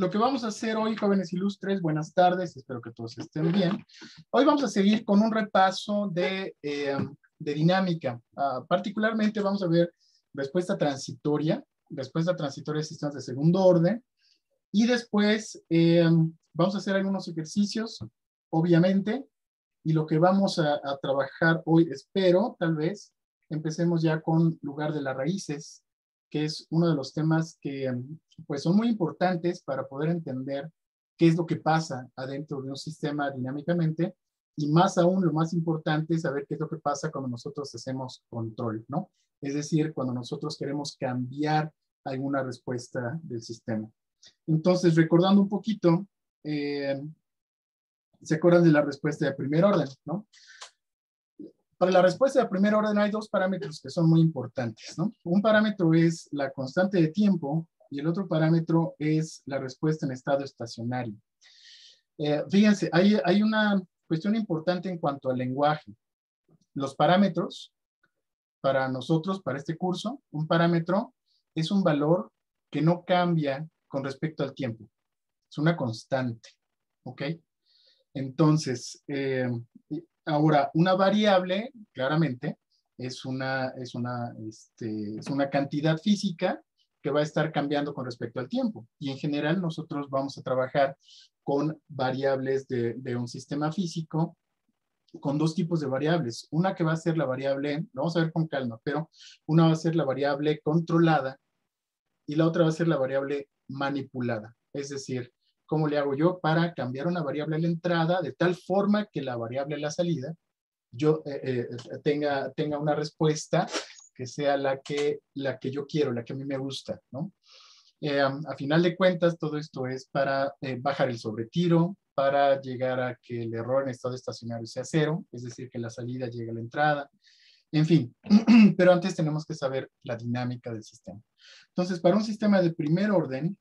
lo que vamos a hacer hoy, jóvenes ilustres, buenas tardes, espero que todos estén bien. Hoy vamos a seguir con un repaso de dinámica. Particularmente vamos a ver respuesta transitoria de sistemas de segundo orden, y después vamos a hacer algunos ejercicios, obviamente, y lo que vamos a trabajar hoy, espero, tal vez, empecemos ya con lugar de las raíces, que es uno de los temas que pues son muy importantes para poder entender qué es lo que pasa adentro de un sistema dinámicamente, y más aún, lo más importante es saber qué es lo que pasa cuando nosotros hacemos control, ¿no? Es decir, cuando nosotros queremos cambiar alguna respuesta del sistema. Entonces, recordando un poquito, ¿se acuerdan de la respuesta de primer orden, no? Para la respuesta de primer orden hay dos parámetros que son muy importantes, ¿no? Un parámetro es la constante de tiempo y el otro parámetro es la respuesta en estado estacionario. Fíjense, hay una cuestión importante en cuanto al lenguaje. Los parámetros, para nosotros, para este curso, un parámetro es un valor que no cambia con respecto al tiempo. Es una constante, ¿ok? Entonces, ahora, una variable, claramente, es una cantidad física que va a estar cambiando con respecto al tiempo. Y en general, nosotros vamos a trabajar con variables de un sistema físico, con dos tipos de variables. Una que va a ser la variable, lo vamos a ver con calma, pero una va a ser la variable controlada y la otra va a ser la variable manipulada. Es decir, ¿cómo le hago yo para cambiar una variable a la entrada de tal forma que la variable a la salida tenga una respuesta que sea la que yo quiero, la que a mí me gusta, ¿no? A final de cuentas, todo esto es para bajar el sobretiro, para llegar a que el error en estado estacionario sea cero, es decir, que la salida llegue a la entrada, en fin. Pero antes tenemos que saber la dinámica del sistema. Entonces, para un sistema de primer orden,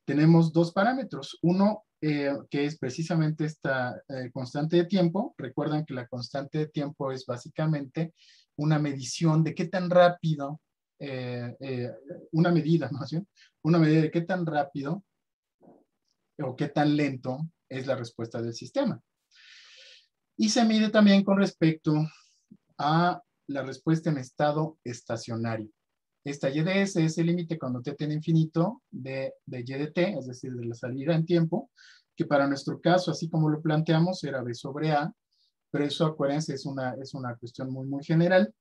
tenemos dos parámetros. Uno, que es precisamente esta constante de tiempo. Recuerdan que la constante de tiempo es básicamente una medición de qué tan rápido, una medida, ¿no? ¿Sí? Una medida de qué tan rápido o qué tan lento es la respuesta del sistema. Y se mide también con respecto a la respuesta en estado estacionario. Esta y de S es el límite cuando t tiene infinito de y de t, es decir, de la salida en tiempo, que para nuestro caso, así como lo planteamos, era b sobre a, pero eso, acuérdense, es una cuestión muy, muy general.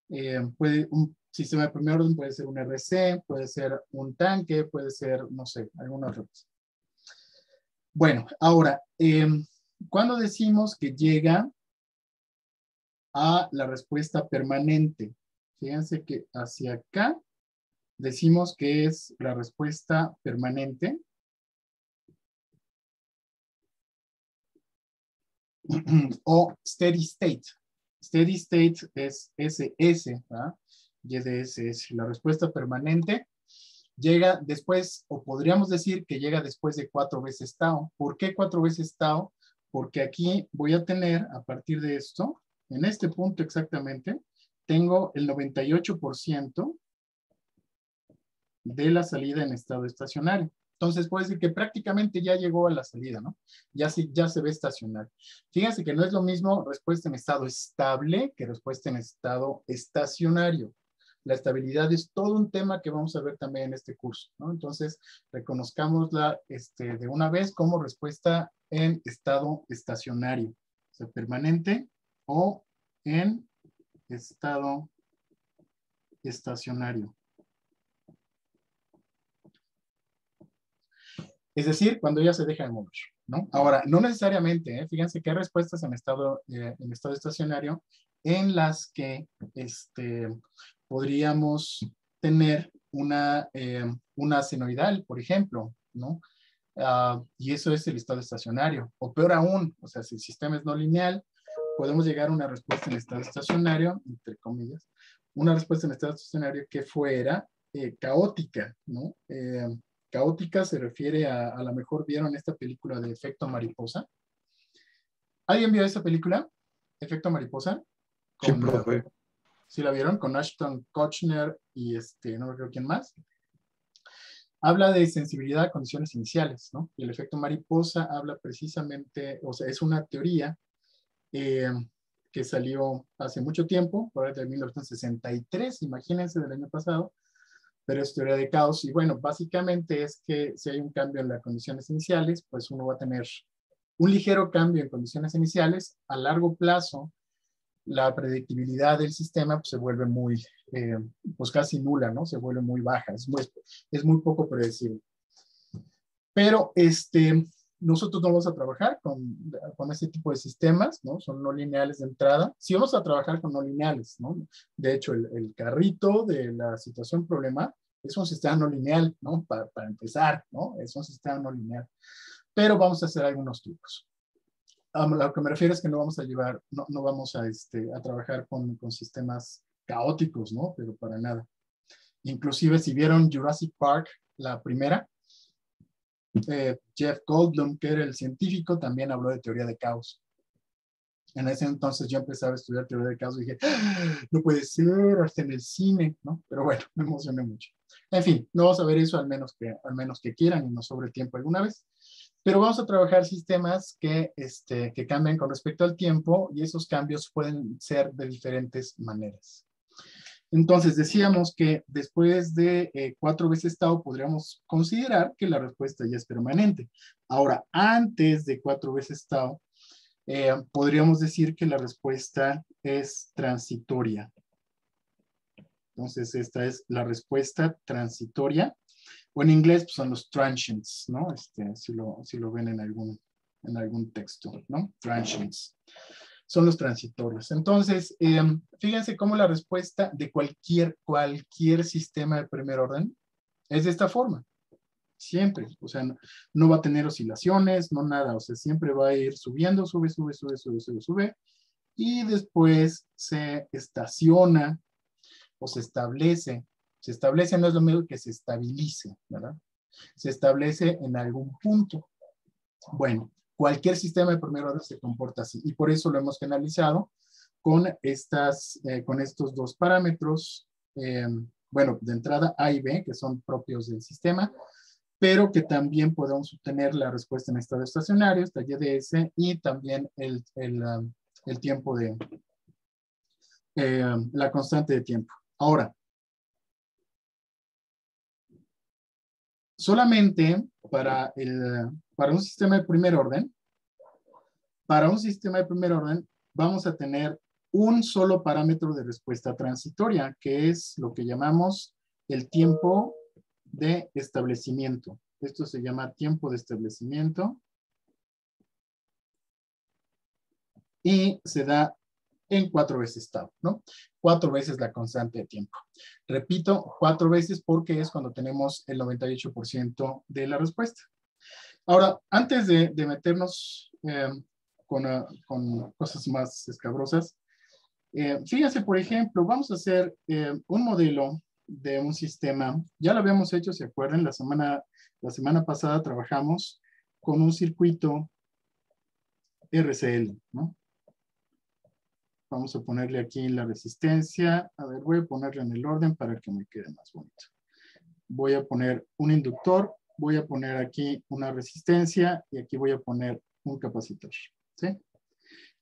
Un sistema de primer orden puede ser un RC, puede ser un tanque, puede ser, no sé, alguna otra cosa. Bueno, ahora, cuando decimos que llega a la respuesta permanente, fíjense que hacia acá decimos que es la respuesta permanente. O steady state. Steady state es SS, ¿verdad? Y de SS. La respuesta permanente llega después, o podríamos decir que llega después de 4 veces tau. ¿Por qué 4 veces tau? Porque aquí voy a tener, a partir de esto, en este punto exactamente, tengo el 98% de la salida en estado estacionario. Entonces puede decir que prácticamente ya llegó a la salida, ¿no? Ya se ve estacionario. Fíjense que no es lo mismo respuesta en estado estable que respuesta en estado estacionario. La estabilidad es todo un tema que vamos a ver también en este curso, ¿no? Entonces, reconozcámosla de una vez como respuesta en estado estacionario, o sea, permanente o en estado estacionario. Es decir, cuando ya se deja de mover, ¿no? Ahora, no necesariamente, fíjense que hay respuestas en estado estacionario en las que podríamos tener una senoidal, por ejemplo, ¿no? Y eso es el estado estacionario. O peor aún, o sea, si el sistema es no lineal, podemos llegar a una respuesta en estado estacionario, entre comillas, una respuesta en estado estacionario que fuera caótica, ¿no? Caótica se refiere a lo mejor vieron esta película de Efecto Mariposa. ¿Alguien vio esta película? Efecto Mariposa. Sí, profe. ¿Sí la vieron? Con Ashton Kutcher y no me acuerdo quién más. Habla de sensibilidad a condiciones iniciales, ¿no? Y el efecto mariposa habla precisamente, o sea, es una teoría eh, que salió hace mucho tiempo, por ahí de 1963, imagínense, del año pasado, pero es teoría de caos. Y bueno, básicamente es que si hay un cambio en las condiciones iniciales, pues uno va a tener un ligero cambio en condiciones iniciales. A largo plazo, la predictibilidad del sistema pues, se vuelve muy, pues casi nula, ¿no? Se vuelve muy baja, es muy poco predecible. Pero nosotros no vamos a trabajar con ese tipo de sistemas, ¿no? Son no lineales de entrada. Sí vamos a trabajar con no lineales, ¿no? De hecho, el carrito de la situación problema es un sistema no lineal, ¿no? Para empezar, ¿no? Es un sistema no lineal. Pero vamos a hacer algunos trucos. A lo que me refiero es que no vamos a llevar, no vamos a trabajar con sistemas caóticos, ¿no? Pero para nada. Inclusive si vieron Jurassic Park, la primera, Jeff Goldblum, que era el científico, también habló de teoría de caos. En ese entonces yo empezaba a estudiar teoría de caos y dije, ¡ah! No puede ser, hasta en el cine, ¿no? Pero bueno, me emocioné mucho. En fin, no vamos a ver eso al menos que quieran y nos sobre tiempo alguna vez. Pero vamos a trabajar sistemas que cambien con respecto al tiempo y esos cambios pueden ser de diferentes maneras. Entonces decíamos que después de 4 veces tau podríamos considerar que la respuesta ya es permanente. Ahora, antes de 4 veces tau, podríamos decir que la respuesta es transitoria. Entonces esta es la respuesta transitoria, o en inglés pues, son los transients, ¿no? Si lo ven en algún texto, ¿no? Transients. Son los transitorios. Entonces, fíjense cómo la respuesta de cualquier sistema de primer orden es de esta forma. Siempre. O sea, no va a tener oscilaciones, no nada. O sea, siempre va a ir subiendo, sube. Y después se estaciona o se establece. Se establece no es lo mismo que se estabilice, ¿verdad? Se establece en algún punto. Bueno, cualquier sistema de primer orden se comporta así y por eso lo hemos generalizado con estos dos parámetros, bueno, de entrada A y B, que son propios del sistema, pero que también podemos obtener la respuesta en estado estacionario, esta YDS, y también el tiempo la constante de tiempo. Ahora, solamente para un sistema de primer orden, vamos a tener un solo parámetro de respuesta transitoria, que es lo que llamamos el tiempo de establecimiento. Esto se llama tiempo de establecimiento y se da en 4 veces tau, ¿no? 4 veces la constante de tiempo. Repito, 4 veces porque es cuando tenemos el 98% de la respuesta. Ahora, antes de meternos con cosas más escabrosas, fíjense, por ejemplo, vamos a hacer un modelo de un sistema. Ya lo habíamos hecho, ¿se acuerdan? La semana pasada trabajamos con un circuito RCL, ¿no? Vamos a ponerle aquí la resistencia. A ver, voy a ponerle en el orden para que me quede más bonito. Voy a poner un inductor, voy a poner aquí una resistencia y aquí voy a poner un capacitor, ¿sí?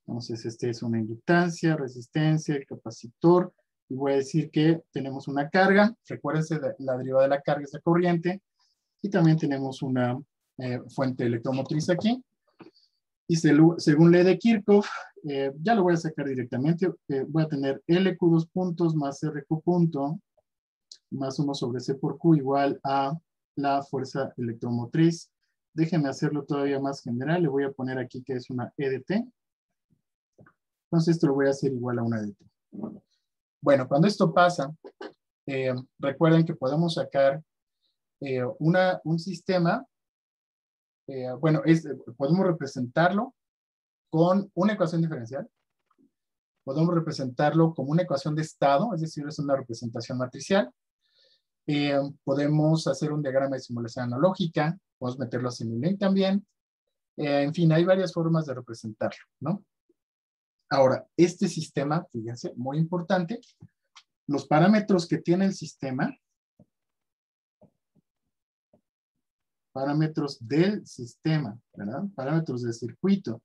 Entonces, este es una inductancia, resistencia, el capacitor, y voy a decir que tenemos una carga. Recuérdense, la derivada de la carga es la corriente, y también tenemos una fuente electromotriz aquí. Y según ley de Kirchhoff, ya lo voy a sacar directamente, voy a tener LQ dos puntos más RQ punto, más 1 sobre C por Q igual a la fuerza electromotriz. Déjenme hacerlo todavía más general, le voy a poner aquí que es una EDT. Entonces esto lo voy a hacer igual a una EDT. Bueno, cuando esto pasa, recuerden que podemos sacar un sistema, bueno, podemos representarlo con una ecuación diferencial, podemos representarlo como una ecuación de estado, es decir, es una representación matricial, podemos hacer un diagrama de simulación analógica, podemos meterlo a Simulink también, en fin, hay varias formas de representarlo, ¿no? Ahora, este sistema, fíjense, muy importante, los parámetros que tiene el sistema parámetros del sistema, ¿verdad? Parámetros del circuito,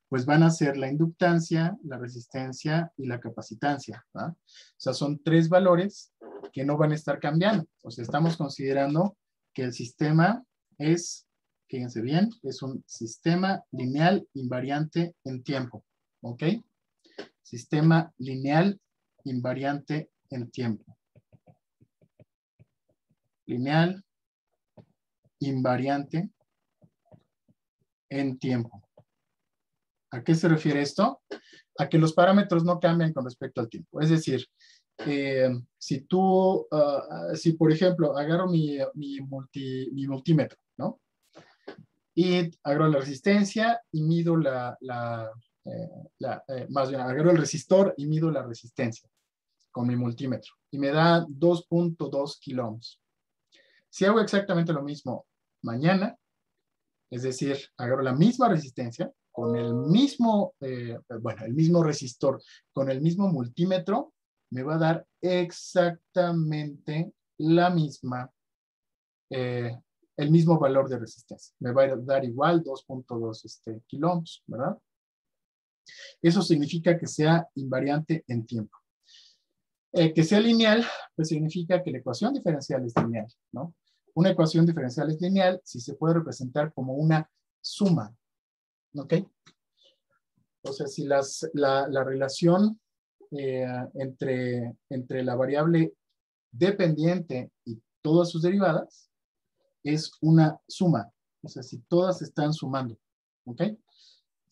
pues van a ser la inductancia, la resistencia y la capacitancia, ¿verdad? O sea, son 3 valores que no van a estar cambiando. O sea, estamos considerando que el sistema es, fíjense bien, es un sistema lineal invariante en tiempo, ¿ok? Sistema lineal invariante en tiempo. Lineal invariante en tiempo. ¿A qué se refiere esto? A que los parámetros no cambian con respecto al tiempo. Es decir, si por ejemplo, agarro mi multímetro, ¿no? Y agarro la resistencia y mido más bien, agarro el resistor y mido la resistencia con mi multímetro. Y me da 2.2 kilo ohms. Si hago exactamente lo mismo mañana, es decir, agarro la misma resistencia con el mismo, el mismo resistor, con el mismo multímetro, me va a dar exactamente la misma, el mismo valor de resistencia. Me va a dar igual 2.2 kilo ohms, ¿verdad? Eso significa que sea invariante en tiempo. Que sea lineal, pues significa que la ecuación diferencial es lineal, ¿no? Una ecuación diferencial es lineal si se puede representar como una suma, ¿ok? O sea, si la relación entre la variable dependiente y todas sus derivadas es una suma. O sea, si todas están sumando, ¿ok?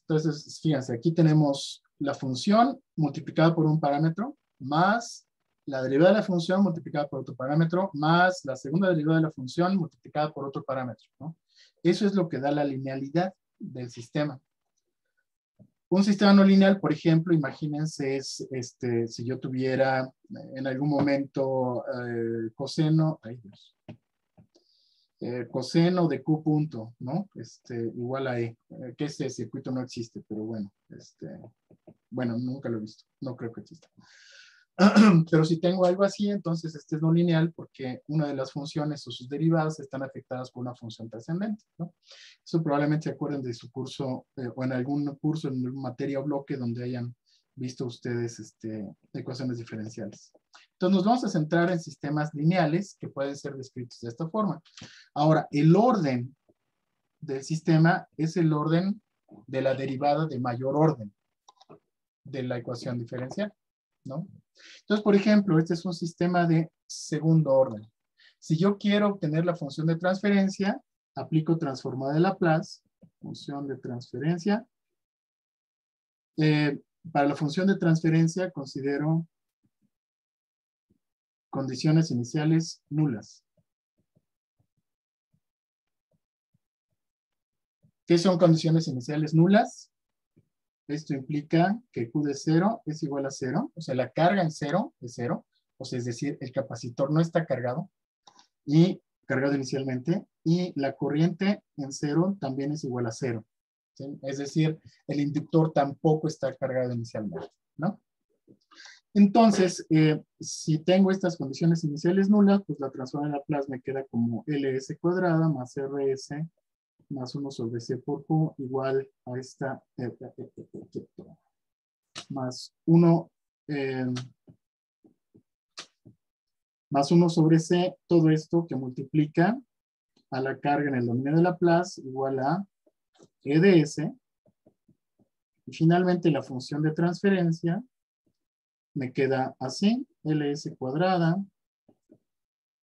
Entonces, fíjense, aquí tenemos la función multiplicada por un parámetro más la derivada de la función multiplicada por otro parámetro más la segunda derivada de la función multiplicada por otro parámetro, ¿no? Eso es lo que da la linealidad del sistema. Un sistema no lineal, por ejemplo, imagínense, si yo tuviera en algún momento coseno, ay Dios, coseno de Q punto, ¿no? Igual a E, que ese circuito no existe, pero bueno, bueno, nunca lo he visto, no creo que exista. Pero si tengo algo así, entonces este es no lineal porque una de las funciones o sus derivadas están afectadas por una función trascendente, ¿no? Eso probablemente se acuerden de su curso o en algún curso en materia o bloque donde hayan visto ustedes ecuaciones diferenciales. Entonces nos vamos a centrar en sistemas lineales que pueden ser descritos de esta forma. Ahora, el orden del sistema es el orden de la derivada de mayor orden de la ecuación diferencial, ¿no? Entonces, por ejemplo, este es un sistema de segundo orden. Si yo quiero obtener la función de transferencia, aplico transformada de Laplace, función de transferencia. Para la función de transferencia considero condiciones iniciales nulas. ¿Qué son condiciones iniciales nulas? Esto implica que Q de 0 es igual a 0, o sea, la carga en 0 es 0, o sea, es decir, el capacitor no está cargado inicialmente, y la corriente en 0 también es igual a 0. ¿Sí? Es decir, el inductor tampoco está cargado inicialmente, ¿no? Entonces, si tengo estas condiciones iniciales nulas, pues la transformada de Laplace me queda como LS cuadrada más RS más 1 sobre C por Q igual a esta más 1 más 1 sobre C, todo esto que multiplica a la carga en el dominio de Laplace igual a E de S. Y finalmente la función de transferencia me queda así, LS cuadrada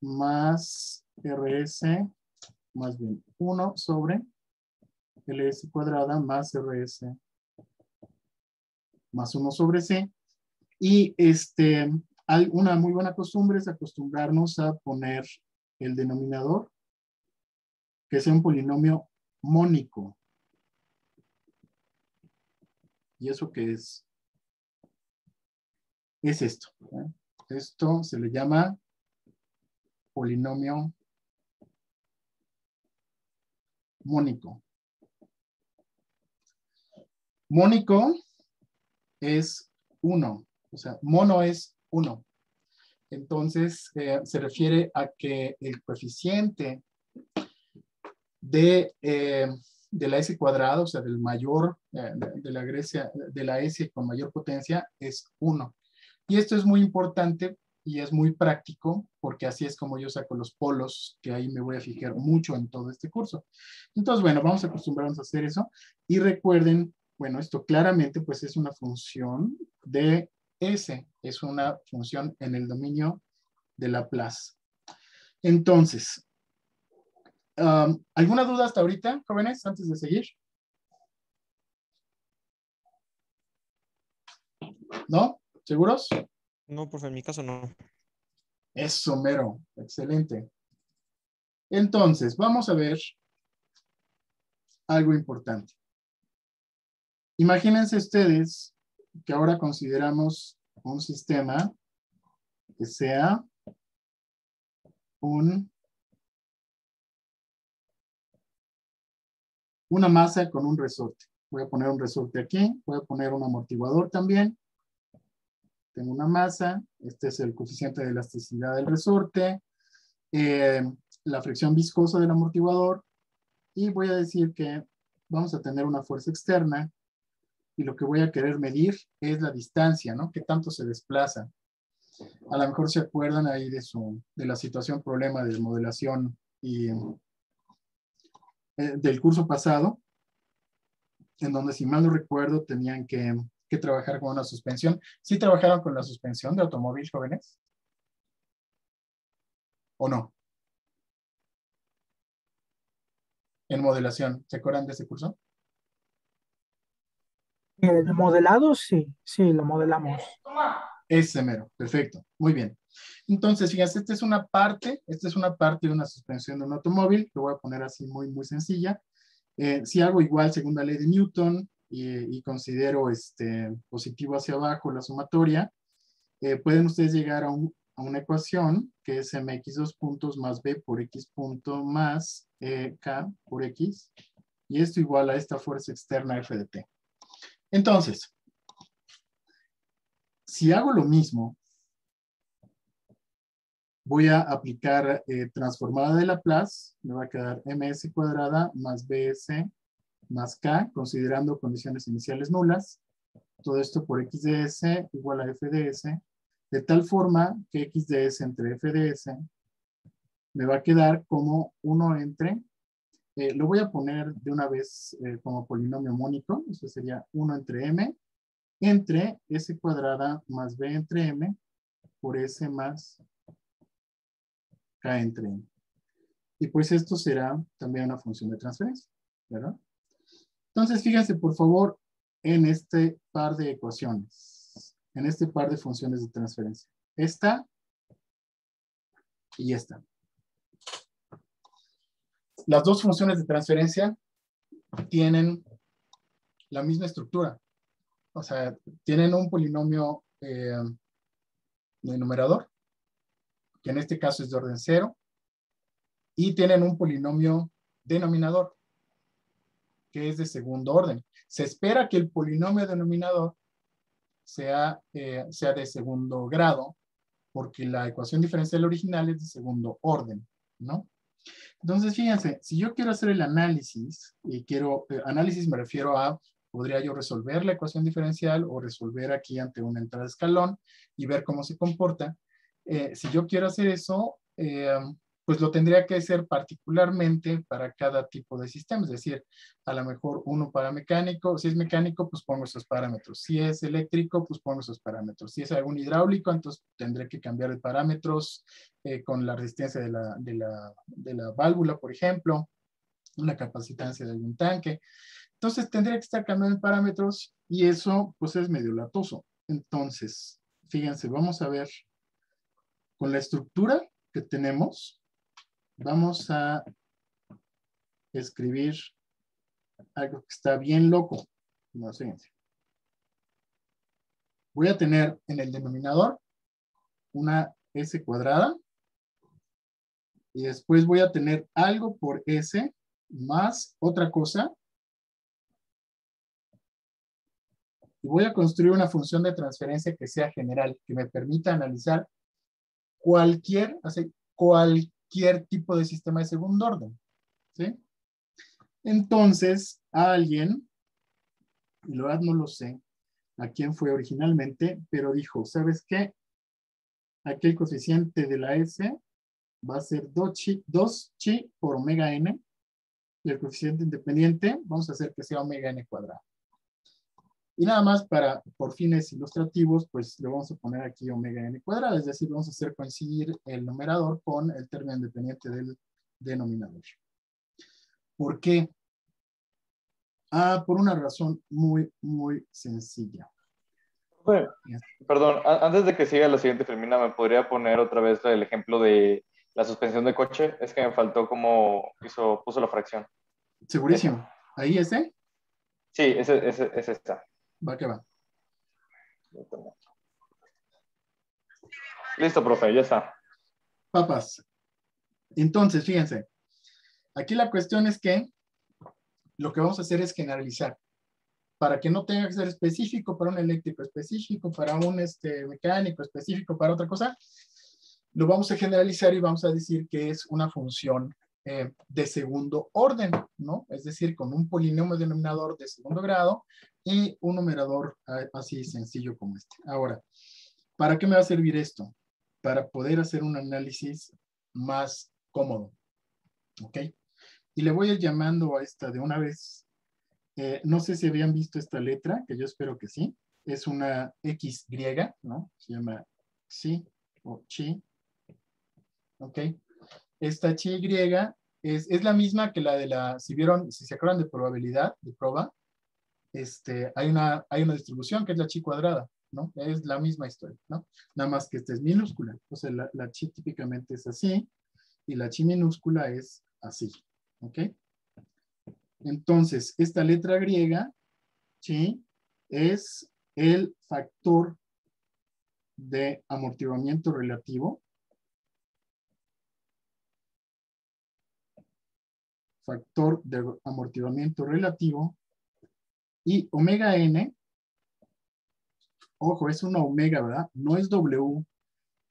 más RS, más bien 1 sobre LS cuadrada más RS más 1 sobre C. Y una muy buena costumbre es acostumbrarnos a poner el denominador que sea un polinomio mónico. ¿Y eso qué es? Es esto. Esto se le llama polinomio mónico. Mónico es 1, o sea, mono es 1. Entonces, se refiere a que el coeficiente de la S cuadrada, o sea, del mayor, de la S con mayor potencia, es 1. Y esto es muy importante y es muy práctico, porque así es como yo saco los polos, que ahí me voy a fijar mucho en todo este curso. Entonces, bueno, vamos a acostumbrarnos a hacer eso. Y recuerden, bueno, esto claramente pues es una función de S, es una función en el dominio de Laplace. Entonces, ¿alguna duda hasta ahorita, jóvenes, antes de seguir? ¿No? ¿Seguros? No, profe, en mi caso no. Eso, mero. Excelente. Entonces, vamos a ver algo importante. Imagínense ustedes que ahora consideramos un sistema que sea una masa con un resorte. Voy a poner un resorte aquí, voy a poner un amortiguador también. Tengo una masa, este es el coeficiente de elasticidad del resorte, la fricción viscosa del amortiguador, y voy a decir que vamos a tener una fuerza externa, y lo que voy a querer medir es la distancia, ¿no? ¿Qué tanto se desplaza? A lo mejor se acuerdan ahí de la situación problema de modelación y del curso pasado, en donde, si mal no recuerdo, tenían que trabajar con una suspensión. ¿Sí trabajaron con la suspensión de automóvil, jóvenes? ¿O no? En modelación, ¿se acuerdan de ese curso? El modelado, sí, sí, lo modelamos. Ese mero, perfecto, muy bien. Entonces, fíjense, esta es una parte de una suspensión de un automóvil, lo voy a poner así muy, muy sencilla. Si hago igual segunda ley de Newton y considero positivo hacia abajo la sumatoria, pueden ustedes llegar a una ecuación que es mx dos puntos más b por x punto más k por x, y esto igual a esta fuerza externa F de t. Entonces, si hago lo mismo, voy a aplicar transformada de Laplace, me va a quedar ms cuadrada más bs más k, considerando condiciones iniciales nulas. Todo esto por x de s igual a f de s, de tal forma que x de s entre f de s me va a quedar como 1 entre, lo voy a poner de una vez como polinomio mónico, eso sería 1 entre m, entre s cuadrada más b entre m, por s más k entre m. Y pues esto será también una función de transferencia, ¿verdad? Entonces, fíjense, por favor, en este par de ecuaciones, en este par de funciones de transferencia. Esta y esta. Las dos funciones de transferencia tienen la misma estructura. O sea, tienen un polinomio de numerador, que en este caso es de orden 0, y tienen un polinomio denominador, que es de segundo orden. Se espera que el polinomio denominador sea de segundo grado, porque la ecuación diferencial original es de segundo orden, ¿no? Entonces, fíjense, si yo quiero hacer el análisis, y análisis me refiero a, podría yo resolver la ecuación diferencial o resolver aquí ante una entrada de escalón y ver cómo se comporta. Si yo quiero hacer eso, pues lo tendría que hacer particularmente para cada tipo de sistema, es decir, a lo mejor uno para mecánico, si es mecánico, pues pongo esos parámetros, si es eléctrico, pues pongo esos parámetros, si es algún hidráulico, entonces tendré que cambiar de parámetros con la resistencia de la válvula, por ejemplo, una capacitancia de algún tanque. Entonces tendría que estar cambiando de parámetros y eso pues es medio latoso. Entonces, fíjense, vamos a ver con la estructura que tenemos, vamos a escribir algo que está bien loco. No, fíjense. Voy a tener en el denominador una s cuadrada y después voy a tener algo por s más otra cosa. Y voy a construir una función de transferencia que sea general, que me permita analizar cualquier tipo de sistema de segundo orden, ¿sí? Entonces, a alguien, y la verdad no lo sé a quién fue originalmente, pero dijo, ¿sabes qué? Aquí el coeficiente de la S va a ser 2chi por omega n, y el coeficiente independiente vamos a hacer que sea omega n cuadrado. Y nada más por fines ilustrativos, pues le vamos a poner aquí omega n cuadrado, es decir, vamos a hacer coincidir el numerador con el término independiente del denominador. ¿Por qué? Por una razón muy, muy sencilla. Bueno, perdón, antes de que siga la siguiente Fermina, ¿me podría poner otra vez el ejemplo de la suspensión de coche? Es que me faltó cómo puso la fracción. Segurísimo. Esa. ¿Ahí ese? Sí, es esta. Va que va. Listo, profe, ya está. Papas. Entonces, fíjense. Aquí la cuestión es que lo que vamos a hacer es generalizar. Para que no tenga que ser específico para un eléctrico, específico para un mecánico, específico para otra cosa, lo vamos a generalizar y vamos a decir que es una función de segundo orden, ¿no? Es decir, con un polinomio denominador de segundo grado y un numerador así sencillo como este. Ahora, ¿para qué me va a servir esto? Para poder hacer un análisis más cómodo, ¿ok? Y le voy a ir llamando a esta de una vez. No sé si habían visto esta letra, que yo espero que sí. Es una X griega, ¿no? Se llama Xi o Chi. ¿Ok? Esta Chi griega es la misma que la de la, si se acuerdan de probabilidad, de proba, hay una distribución que es la Chi cuadrada, ¿no? Es la misma historia, ¿no? Nada más que esta es minúscula. Entonces la Chi típicamente es así y la Chi minúscula es así, ¿ok? Entonces, esta letra griega, chi, es el factor de amortiguamiento relativo. Factor de amortiguamiento relativo. Y omega n, ojo, es una omega, ¿verdad? No es W.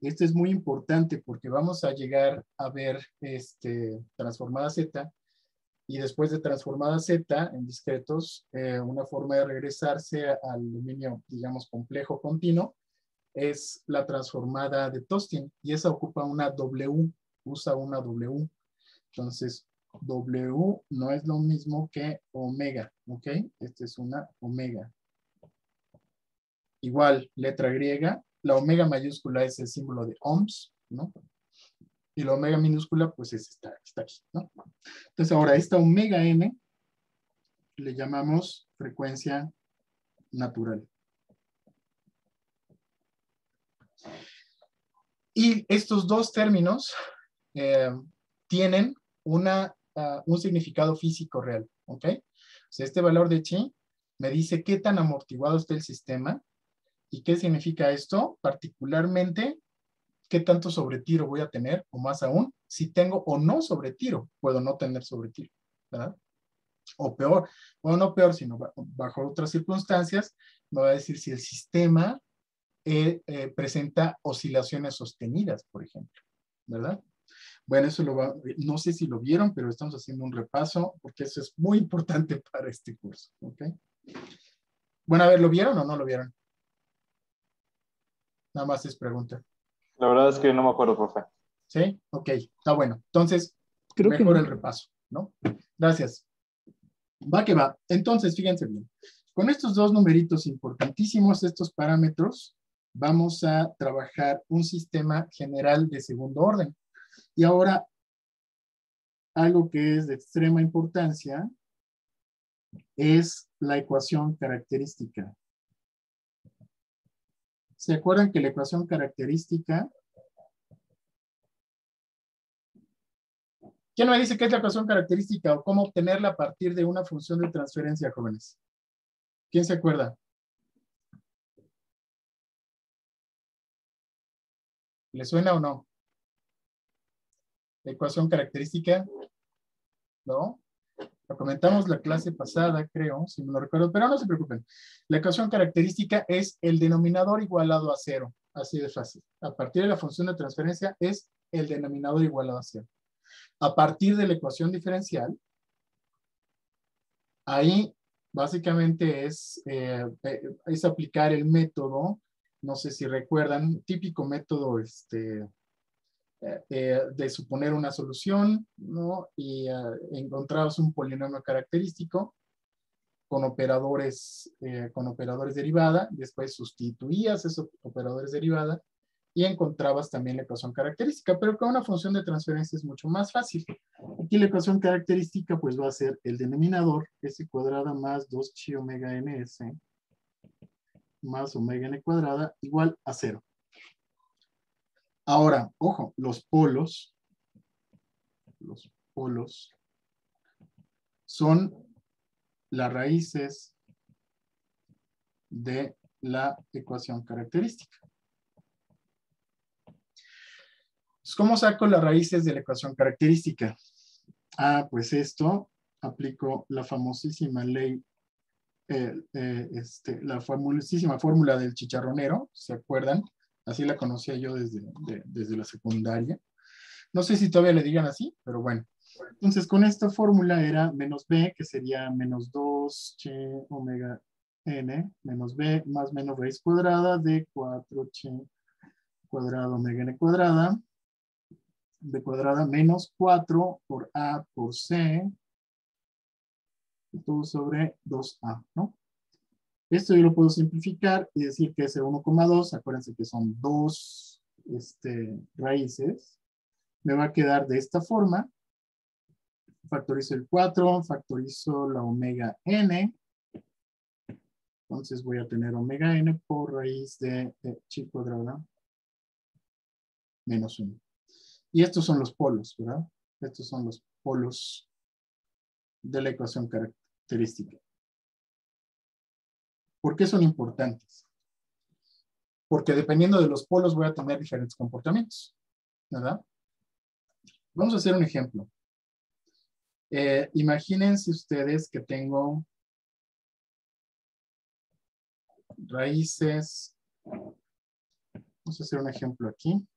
Este es muy importante porque vamos a llegar a ver transformada Z. Y después de transformada Z en discretos, una forma de regresarse al dominio, digamos, complejo continuo, es la transformada de Tostin, y esa ocupa una W, usa una W. Entonces, W no es lo mismo que omega, ¿ok? Esta es una omega. Igual, letra griega, la omega mayúscula es el símbolo de ohms, ¿no? Y la omega minúscula, pues está aquí, ¿no? Entonces, ahora, esta omega n le llamamos frecuencia natural. Y estos dos términos tienen un significado físico real, ¿ok? O sea, este valor de chi me dice qué tan amortiguado está el sistema y qué significa esto, particularmente qué tanto sobretiro voy a tener, o más aún, si tengo o no sobretiro, puedo no tener sobretiro, ¿verdad? O peor, bueno, no peor, sino bajo otras circunstancias, me va a decir si el sistema presenta oscilaciones sostenidas, por ejemplo, ¿verdad? Bueno, eso no sé si lo vieron, pero estamos haciendo un repaso porque eso es muy importante para este curso, ¿ok? Bueno, a ver, ¿lo vieron o no lo vieron? Nada más es pregunta. La verdad es que no me acuerdo, profe. ¿Sí? Ok, está bueno. Entonces, Creo que mejor no. el repaso, ¿no? Gracias. Va que va. Entonces, fíjense bien. Con estos dos numeritos importantísimos, estos parámetros, vamos a trabajar un sistema general de segundo orden. Y ahora, algo que es de extrema importancia es la ecuación característica. ¿Se acuerdan que la ecuación característica? ¿Quién me dice qué es la ecuación característica o cómo obtenerla a partir de una función de transferencia, jóvenes? ¿Quién se acuerda? ¿Le suena o no? ¿La ecuación característica? ¿No? Lo comentamos la clase pasada, creo, si no lo recuerdo, pero no se preocupen. La ecuación característica es el denominador igualado a cero. Así de fácil. A partir de la función de transferencia es el denominador igualado a cero. A partir de la ecuación diferencial, Ahí básicamente es aplicar el método, no sé si recuerdan, típico método de suponer una solución, ¿no? Y encontrabas un polinomio característico con operadores derivada, después sustituías esos operadores derivada y encontrabas también la ecuación característica, pero con una función de transferencia es mucho más fácil. Aquí la ecuación característica pues va a ser el denominador, s cuadrada más 2chi omega ns más omega n cuadrada igual a 0. Ahora, ojo, los polos son las raíces de la ecuación característica. ¿Cómo saco las raíces de la ecuación característica? Pues esto, aplico la famosísima ley, la famosísima fórmula del chicharronero, ¿se acuerdan? Así la conocía yo desde la secundaria. No sé si todavía le digan así, pero bueno. Entonces, con esta fórmula era menos b, que sería menos 2chi omega n, menos b, más menos raíz cuadrada de 4chi cuadrado omega n cuadrada, b cuadrada menos 4 por a por c, y todo sobre 2a, ¿no? Esto yo lo puedo simplificar y decir que es 1,2, acuérdense que son dos raíces, me va a quedar de esta forma, factorizo el 4, factorizo la omega n, entonces voy a tener omega n por raíz de chi cuadrada menos 1. Y estos son los polos, ¿verdad? Estos son los polos de la ecuación característica. ¿Por qué son importantes? Porque dependiendo de los polos voy a tener diferentes comportamientos, ¿verdad? Vamos a hacer un ejemplo. Imagínense ustedes que tengo raíces. Vamos a hacer un ejemplo aquí.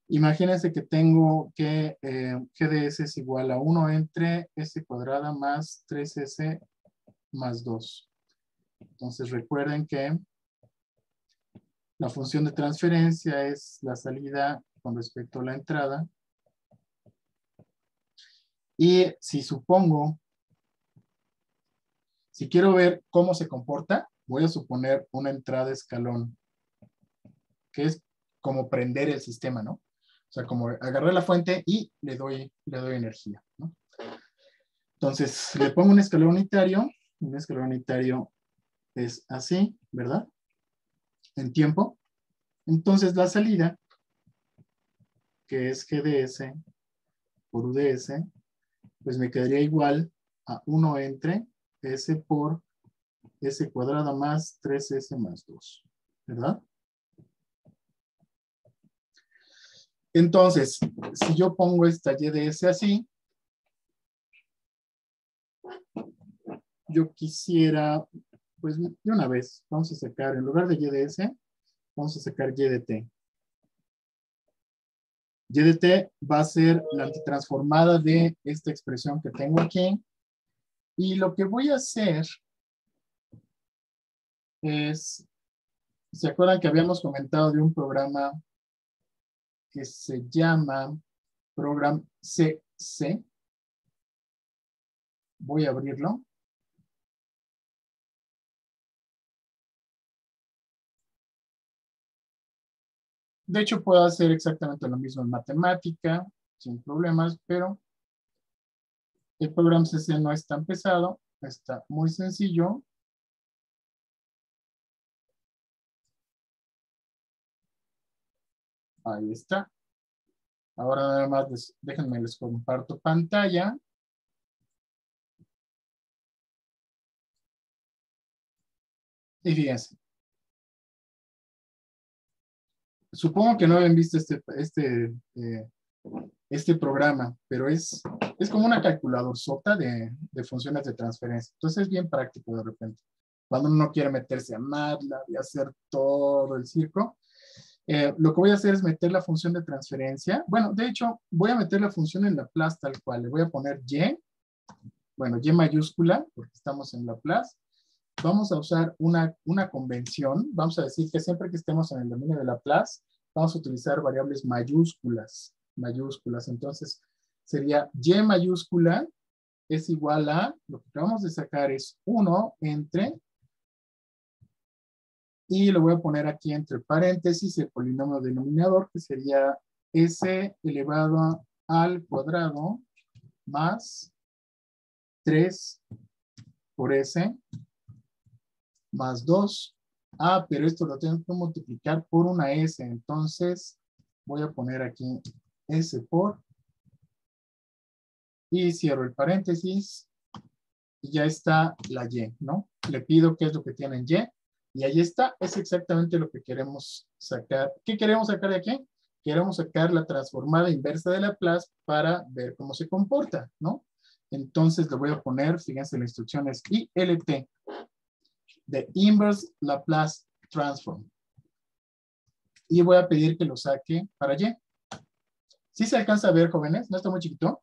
Imagínense que tengo que GDS es igual a 1 entre S cuadrada más 3S más 2. Entonces recuerden que la función de transferencia es la salida con respecto a la entrada. Y si quiero ver cómo se comporta, voy a suponer una entrada escalón, que es como prender el sistema, ¿no? O sea, como agarrar la fuente y le doy energía, ¿no? Entonces, le pongo un escalón unitario. Un escalón unitario es así, ¿verdad? En tiempo. Entonces, la salida, que es GDS por UDS, pues me quedaría igual a 1 entre S por S cuadrada más 3S más 2, ¿verdad? Entonces, si yo pongo esta Y de S así, yo quisiera, pues de una vez, vamos a sacar, en lugar de Y de S, vamos a sacar Y de T. Y de T va a ser la antitransformada de esta expresión que tengo aquí. Y lo que voy a hacer es, ¿se acuerdan que habíamos comentado de un programa que se llama Program CC? Voy a abrirlo. De hecho, puedo hacer exactamente lo mismo en matemática, sin problemas, pero el programa CC no es tan pesado, está muy sencillo. Ahí está. Ahora nada más déjenme les comparto pantalla. Y fíjense. Supongo que no habían visto este programa, pero es como una calculadorzota de funciones de transferencia. Entonces es bien práctico de repente. Cuando uno quiere meterse a MATLAB y hacer todo el circo, Lo que voy a hacer es meter la función de transferencia. Bueno, de hecho, voy a meter la función en Laplace tal cual. Le voy a poner y. Bueno, y mayúscula, porque estamos en Laplace. Vamos a usar una convención. Vamos a decir que siempre que estemos en el dominio de Laplace, vamos a utilizar variables mayúsculas. Mayúsculas. Entonces, sería y mayúscula es igual a, lo que acabamos de sacar es 1 entre, y lo voy a poner aquí entre paréntesis el polinomio denominador, que sería s elevado al cuadrado más 3 por s más 2. Ah, pero esto lo tengo que multiplicar por una s, entonces voy a poner aquí s por, y cierro el paréntesis, y ya está la y, ¿no? Le pido qué es lo que tienen y ahí está, es exactamente lo que queremos sacar. ¿Qué queremos sacar de aquí? Queremos sacar la transformada inversa de Laplace para ver cómo se comporta, ¿no? Entonces le voy a poner, fíjense, la instrucción es ILT, de Inverse Laplace Transform. Y voy a pedir que lo saque para y. ¿Sí se alcanza a ver, jóvenes? ¿No está muy chiquito?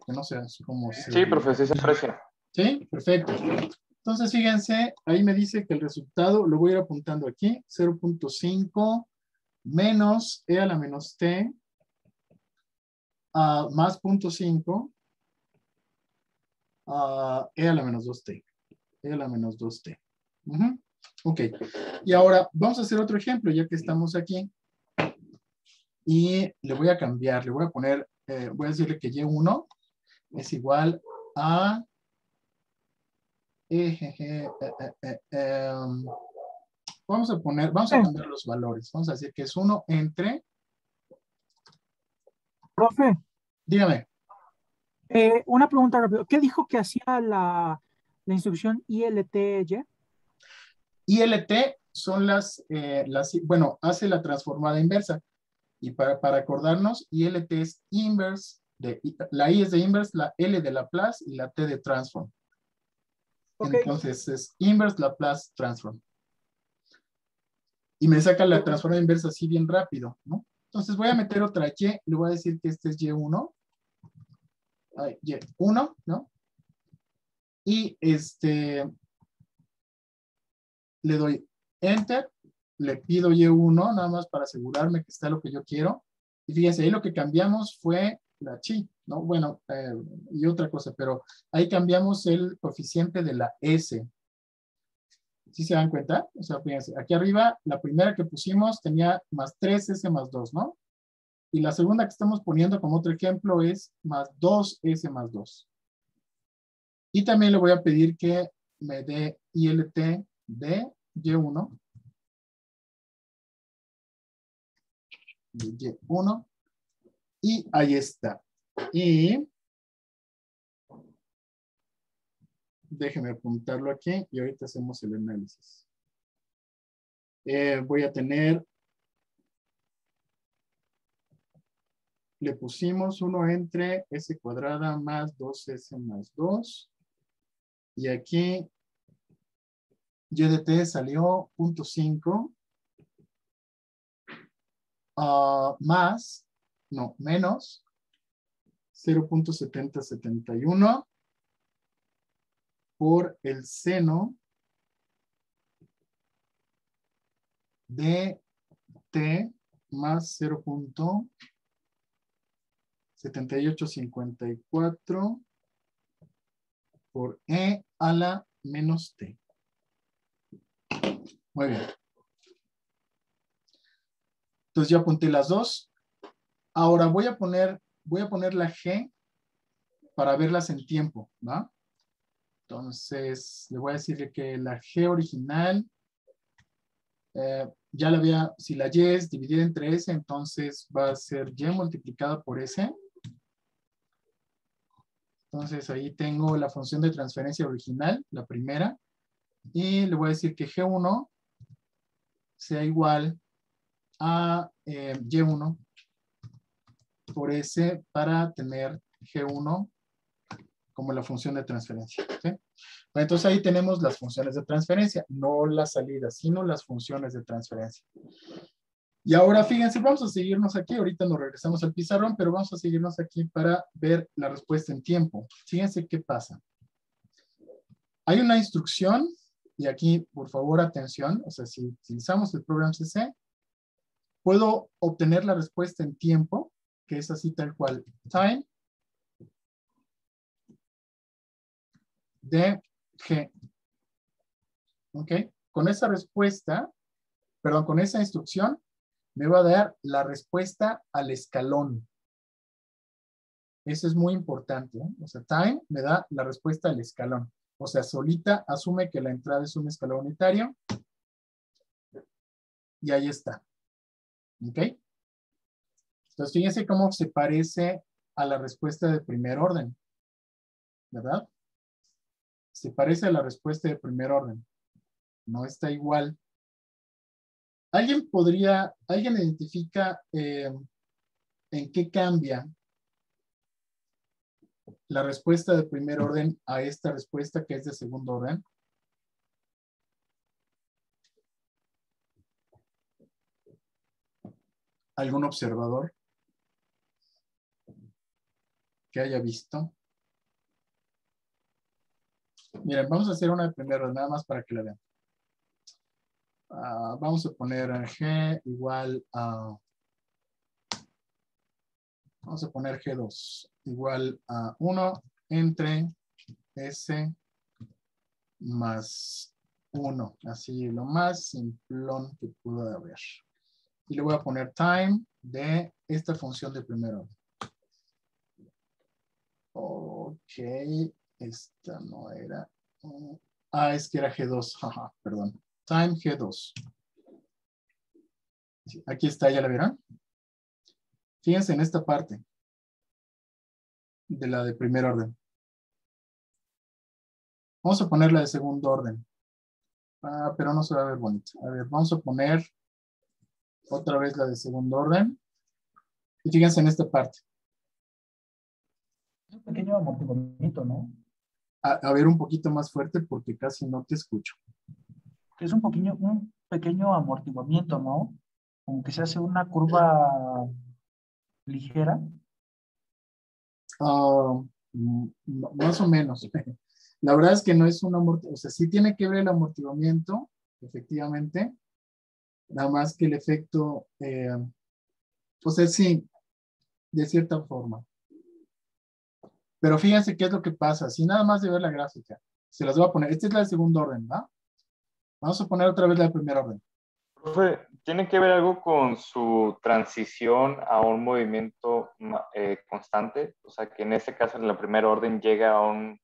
Que no sé cómo se... Sí, profe, sí se aprecia. ¿Sí? Perfecto. Entonces, fíjense, ahí me dice que el resultado, lo voy a ir apuntando aquí, 0.5 menos e a la menos t más 0.5 e a la menos 2t. E a la menos 2t. Ok. Y ahora, vamos a hacer otro ejemplo, ya que estamos aquí. Y le voy a cambiar, le voy a poner, voy a decirle que y1 es igual a... vamos a cambiar los valores. Vamos a decir que es 1 entre... Profe, Dígame. una pregunta rápido. ¿Qué dijo que hacía la instrucción ILTY? ILT son bueno, hace la transformada inversa. Y para acordarnos, ILT es inverse, la I es de inverse, la L de Laplace y la T de transform. Okay. Entonces es inverse Laplace transform. Y me saca la transformada inversa así bien rápido, ¿no? Entonces voy a meter otra Y, le voy a decir que este es Y1. Y1, ¿no? Y le doy Enter, le pido Y1, nada más para asegurarme que está lo que yo quiero. Y fíjense, ahí lo que cambiamos fue la chi, ¿no? Bueno, y otra cosa, pero ahí cambiamos el coeficiente de la S. ¿Sí se dan cuenta? O sea, fíjense, aquí arriba, la primera que pusimos tenía más 3S más 2, ¿no? Y la segunda que estamos poniendo como otro ejemplo es más 2S más 2. Y también le voy a pedir que me dé ILT de Y1. De Y1. Y ahí está. Y déjeme apuntarlo aquí y ahorita hacemos el análisis. Voy a tener, le pusimos 1 entre S cuadrada más 2S más 2. Y aquí Y de T salió 0.5 menos 0.7071 por el seno de T más 0.7854 por E a la menos T. Muy bien. Entonces ya apunté las dos. Ahora voy a poner la G para verlas en tiempo, ¿va? Entonces le voy a decir que la G original ya la había, si la Y es dividida entre S, entonces va a ser Y multiplicada por S. Entonces ahí tengo la función de transferencia original, la primera, y le voy a decir que G1 sea igual a Y1 por S para tener G1 como la función de transferencia. ¿Sí? Entonces ahí tenemos las funciones de transferencia, no las salidas, sino las funciones de transferencia. Y ahora fíjense, vamos a seguirnos aquí, ahorita nos regresamos al pizarrón, pero vamos a seguirnos aquí para ver la respuesta en tiempo. Fíjense qué pasa. Hay una instrucción, y aquí, por favor, atención, o sea, si utilizamos el program CC, puedo obtener la respuesta en tiempo, que es así tal cual, time de G. ¿Ok? Con esa respuesta, perdón, con esa instrucción, me va a dar la respuesta al escalón. Eso es muy importante, ¿eh? O sea, time me da la respuesta al escalón. O sea, solita asume que la entrada es un escalón unitario. Y ahí está. ¿Ok? Entonces, fíjense cómo se parece a la respuesta de primer orden. ¿Verdad? Se parece a la respuesta de primer orden. No está igual. ¿Alguien identifica en qué cambia la respuesta de primer orden a esta respuesta que es de segundo orden? ¿Algún observador que haya visto? Miren, vamos a hacer una de primer orden, nada más para que la vean. Vamos a poner G igual a... Vamos a poner G2 igual a 1 entre S más 1. Así, lo más simplón que pudo haber. Y le voy a poner time de esta función de primer orden. Ok, esta no era... es que era G2, jaja, perdón. Time G2. Aquí está, ¿ya la vieron? Fíjense en esta parte de la de primer orden. Vamos a poner la de segundo orden. Pero no se va a ver bonito. A ver, vamos a poner otra vez la de segundo orden. Y fíjense en esta parte. Es un pequeño amortiguamiento, ¿no? A ver un poquito más fuerte porque casi no te escucho. Es un pequeño amortiguamiento, ¿no? Como que se hace una curva ligera. Más o menos. La verdad es que no es un amortiguamiento. O sea, sí tiene que ver el amortiguamiento, efectivamente. Nada más que el efecto, pues es sí, de cierta forma. Pero fíjense qué es lo que pasa. Si nada más de ver la gráfica, se las voy a poner. Esta es la de segundo orden, ¿va? Vamos a poner otra vez la de primer orden. Profe, ¿tiene que ver algo con su transición a un movimiento constante? O sea, que en este caso, en la primera orden, llega a un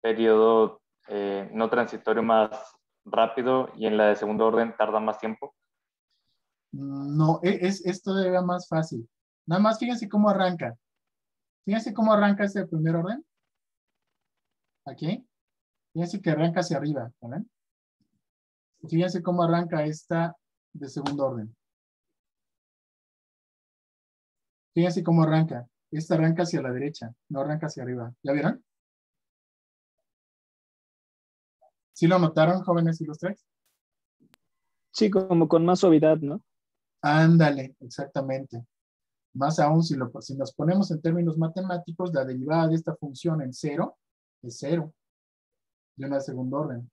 periodo no transitorio más rápido y en la de segundo orden tarda más tiempo. No, es todavía más fácil. Nada más fíjense cómo arranca. Fíjense cómo arranca este de primer orden. Aquí. Fíjense que arranca hacia arriba, ¿vale? Fíjense cómo arranca esta de segundo orden. Fíjense cómo arranca. Esta arranca hacia la derecha, no arranca hacia arriba. ¿Ya vieron? ¿Sí lo notaron, jóvenes ilustres? Sí, como con más suavidad, ¿no? Ándale, exactamente. Más aún, si nos ponemos en términos matemáticos, la derivada de esta función en cero es cero, de una de segundo orden.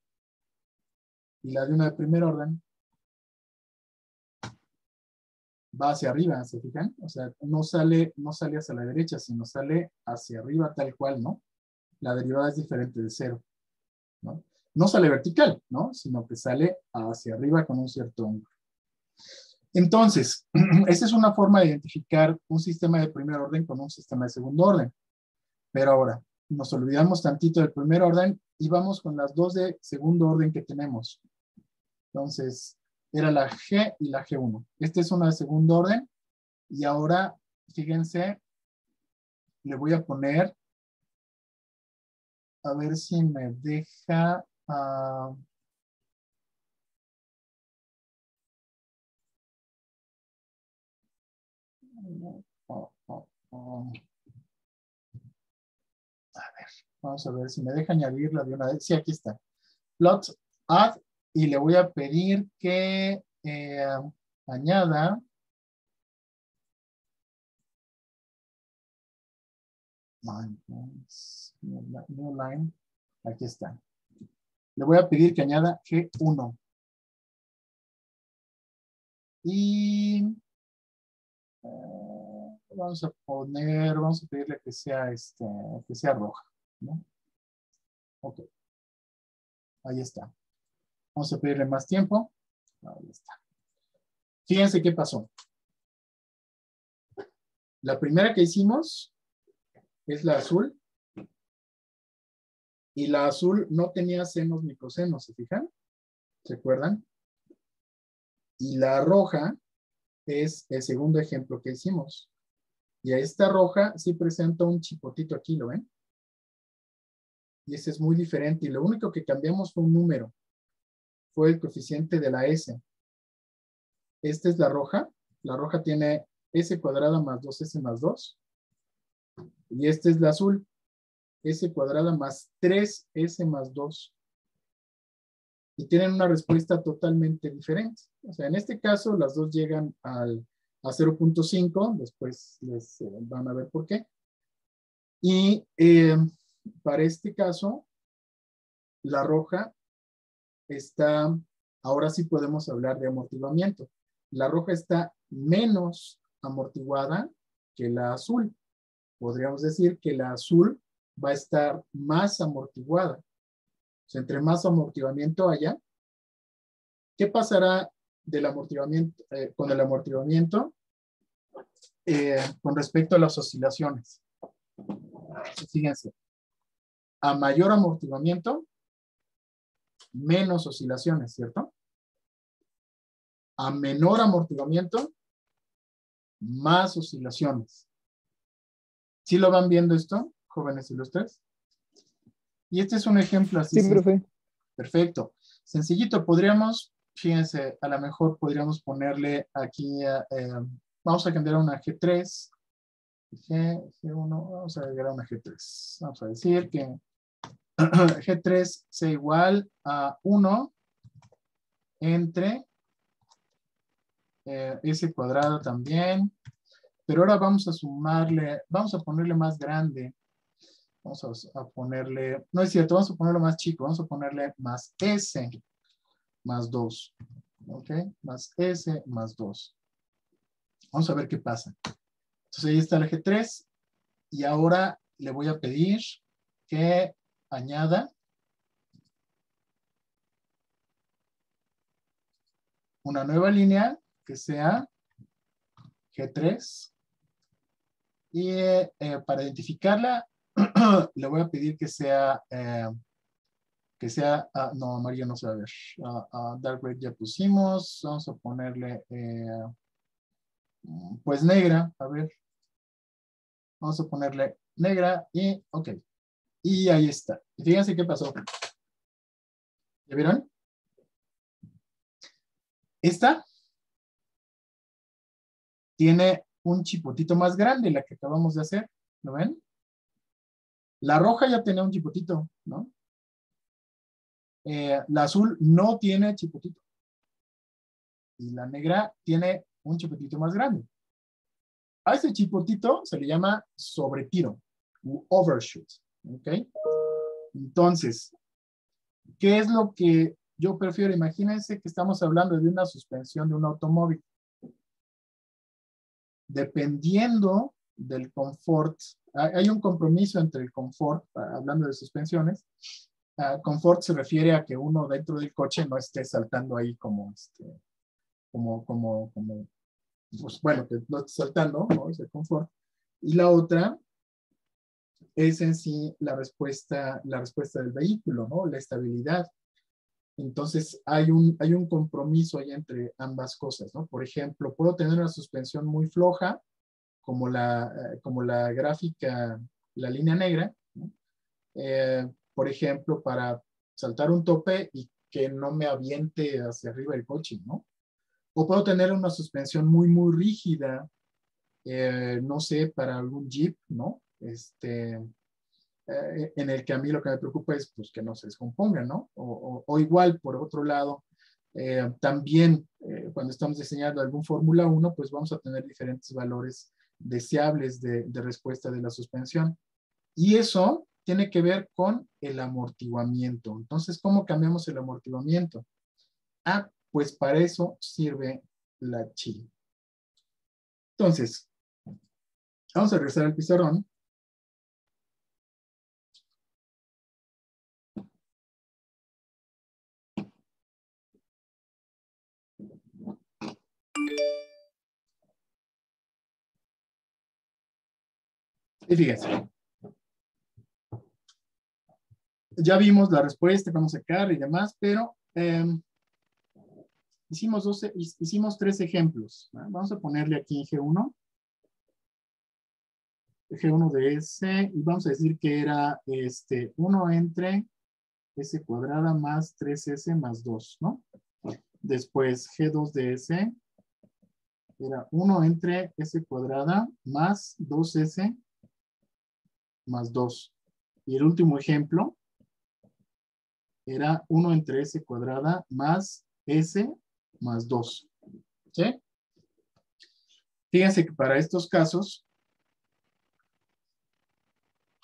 Y la de una de primer orden va hacia arriba, ¿se fijan? O sea, no sale hacia la derecha, sino sale hacia arriba tal cual, ¿no? La derivada es diferente de cero, ¿no? No sale vertical, ¿no? Sino que sale hacia arriba con un cierto ángulo. Entonces, esa es una forma de identificar un sistema de primer orden con un sistema de segundo orden. Pero ahora, nos olvidamos tantito del primer orden y vamos con las dos de segundo orden que tenemos. Entonces, era la G y la G1. Esta es una de segundo orden. Y ahora, fíjense, le voy a poner, a ver si me deja... a ver, vamos a ver si me deja añadirla de una vez. Sí, aquí está. Plot, add, y le voy a pedir que añada New line. Aquí está. Le voy a pedir que añada G1. Y vamos a pedirle que sea roja, ¿no? Ok. Ahí está. Vamos a pedirle más tiempo. Ahí está. Fíjense qué pasó. La primera que hicimos es la azul. Y la azul no tenía senos ni cosenos, ¿se fijan? ¿Se acuerdan? Y la roja es el segundo ejemplo que hicimos. Y a esta roja sí presenta un chipotito aquí, ¿lo ven? Y ese es muy diferente. Y lo único que cambiamos fue un número. Fue el coeficiente de la S. Esta es la roja. La roja tiene S cuadrada más 2S más 2. Y esta es la azul. S cuadrada más 3S más 2. Y tienen una respuesta totalmente diferente. O sea, en este caso, las dos llegan a 0.5. Después les van a ver por qué. Y para este caso, la roja está, ahora sí podemos hablar de amortiguamiento. La roja está menos amortiguada que la azul. Podríamos decir que la azul va a estar más amortiguada. O sea, entre más amortiguamiento haya, ¿qué pasará del amortiguamiento, con el amortiguamiento con respecto a las oscilaciones? Fíjense, a mayor amortiguamiento, menos oscilaciones, ¿cierto? A menor amortiguamiento, más oscilaciones. ¿Sí lo van viendo esto, jóvenes ilustres? Y este es un ejemplo así. Sí, profe. Perfecto. Sencillito, podríamos, fíjense, a lo mejor podríamos ponerle aquí, vamos a cambiar a una G3, G1, vamos a agregar a una G3. Vamos a decir que G3 sea igual a 1 entre S cuadrado también, pero ahora vamos a sumarle, vamos a ponerle más grande. Vamos a ponerle, no es cierto, vamos a ponerlo más chico, vamos a ponerle más S más 2. ¿Ok? Más S más 2. Vamos a ver qué pasa. Entonces ahí está el G3 y ahora le voy a pedir que añada una nueva línea que sea G3 y para identificarla le voy a pedir que sea no, amarillo no se va a ver. Dark red ya pusimos. Vamos a ponerle, pues negra. A ver. Vamos a ponerle negra y, ok. Y ahí está. Y fíjense qué pasó. ¿Ya vieron? Esta tiene un chipotito más grande, la que acabamos de hacer. ¿Lo ven? La roja ya tenía un chipotito, ¿no? La azul no tiene chipotito. Y la negra tiene un chipotito más grande. A ese chipotito se le llama sobretiro u overshoot. ¿Ok? Entonces, ¿qué es lo que yo prefiero? Imagínense que estamos hablando de una suspensión de un automóvil. Dependiendo del confort, hay un compromiso entre el confort, hablando de suspensiones. Confort se refiere a que uno dentro del coche no esté saltando ahí pues bueno, que no esté saltando, ¿no? Es el confort. Y la otra es en sí la respuesta del vehículo, ¿no? La estabilidad. Entonces hay un compromiso ahí entre ambas cosas, ¿no? Por ejemplo, puedo tener una suspensión muy floja, como la gráfica, la línea negra, ¿no? Por ejemplo, para saltar un tope y que no me aviente hacia arriba el coche, ¿no? O puedo tener una suspensión muy, muy rígida, no sé, para algún Jeep, ¿no? En el que a mí lo que me preocupa es pues, que no se descomponga, ¿no? O igual, por otro lado, también cuando estamos diseñando algún Fórmula 1, pues vamos a tener diferentes valores deseables de respuesta de la suspensión. Y eso tiene que ver con el amortiguamiento. Entonces, ¿cómo cambiamos el amortiguamiento? Ah, pues para eso sirve la chi. Entonces, vamos a regresar al pizarrón. Y fíjense. Ya vimos la respuesta, vamos a sacar y demás, pero hicimos 3 ejemplos, ¿no? Vamos a ponerle aquí G1. G1 de S, y vamos a decir que era 1 entre S cuadrada más 3S más 2, ¿no? Después G2 de S era 1 entre S cuadrada más 2S más 2. Y el último ejemplo era 1 entre S cuadrada más S más 2. ¿Sí? Fíjense que para estos casos,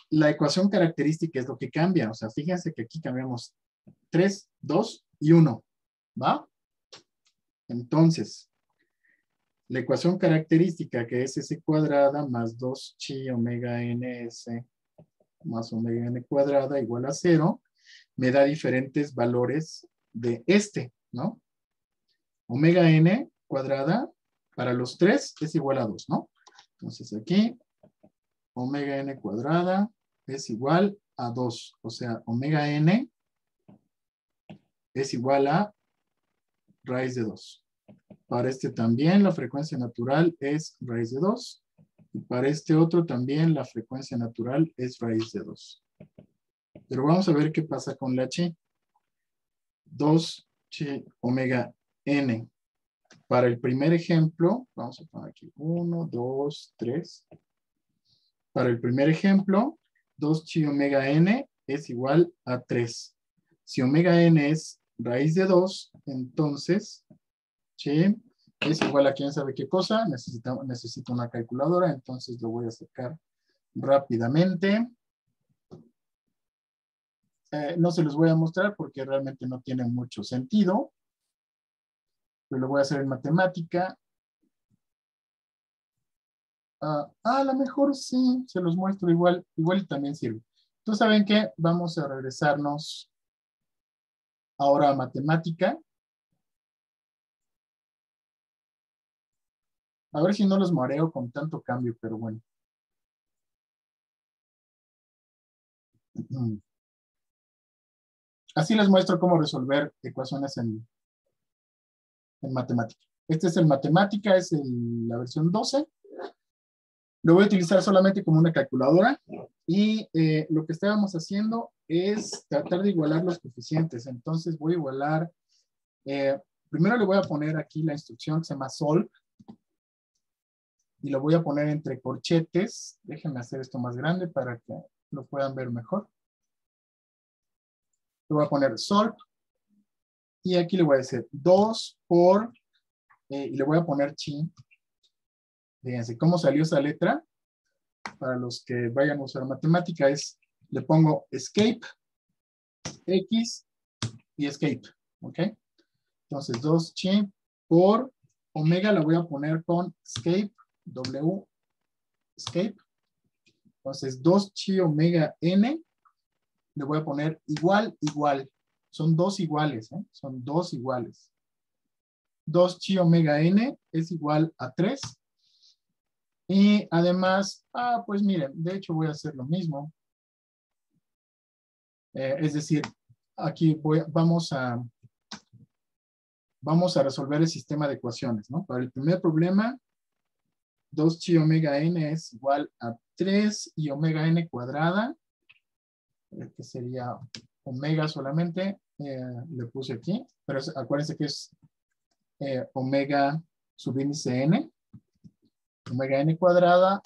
la ecuación característica es lo que cambia. O sea, fíjense que aquí cambiamos 3, 2 y 1. ¿Va? Entonces, la ecuación característica, que es S cuadrada más 2 chi omega ns más omega n cuadrada igual a 0, me da diferentes valores de ¿no? Omega n cuadrada para los 3 es igual a 2, ¿no? Entonces aquí, omega n cuadrada es igual a 2. O sea, omega n es igual a raíz de 2. Para este también la frecuencia natural es raíz de 2. Y para este otro también la frecuencia natural es raíz de 2. Pero vamos a ver qué pasa con la chi. 2 chi omega n. Para el primer ejemplo, vamos a poner aquí 1, 2, 3. Para el primer ejemplo, 2 chi omega n es igual a 3. Si omega n es raíz de 2, entonces chi es igual a quién sabe qué cosa. Necesito una calculadora, entonces lo voy a sacar rápidamente. No se los voy a mostrar porque realmente no tiene mucho sentido. Pero lo voy a hacer en matemática. A lo mejor sí, se los muestro igual también sirve. Entonces, ¿saben qué? Vamos a regresarnos ahora a matemática. A ver si no los mareo con tanto cambio, pero bueno. Así les muestro cómo resolver ecuaciones en matemática. Este es el matemática, es la versión 12. Lo voy a utilizar solamente como una calculadora y lo que estábamos haciendo es tratar de igualar los coeficientes. Entonces voy a igualar, primero le voy a poner aquí la instrucción que se llama solve y lo voy a poner entre corchetes. Déjenme hacer esto más grande para que lo puedan ver mejor. Le voy a poner solve y aquí le voy a decir 2 por, y le voy a poner chi. Fíjense cómo salió esa letra. Para los que vayan a usar matemática es, le pongo escape, X y escape, ¿ok? Entonces 2 chi por omega la voy a poner con escape, W, escape. Entonces 2 chi omega n le voy a poner igual. Son dos iguales, ¿eh? Son dos iguales. 2 chi omega n es igual a 3. Y además, pues miren, de hecho voy a hacer lo mismo. Es decir, aquí vamos a resolver el sistema de ecuaciones, ¿no? Para el primer problema, 2 chi omega n es igual a 3 y omega n cuadrada, que sería omega solamente, le puse aquí, pero acuérdense que es omega subíndice n. Omega n cuadrada,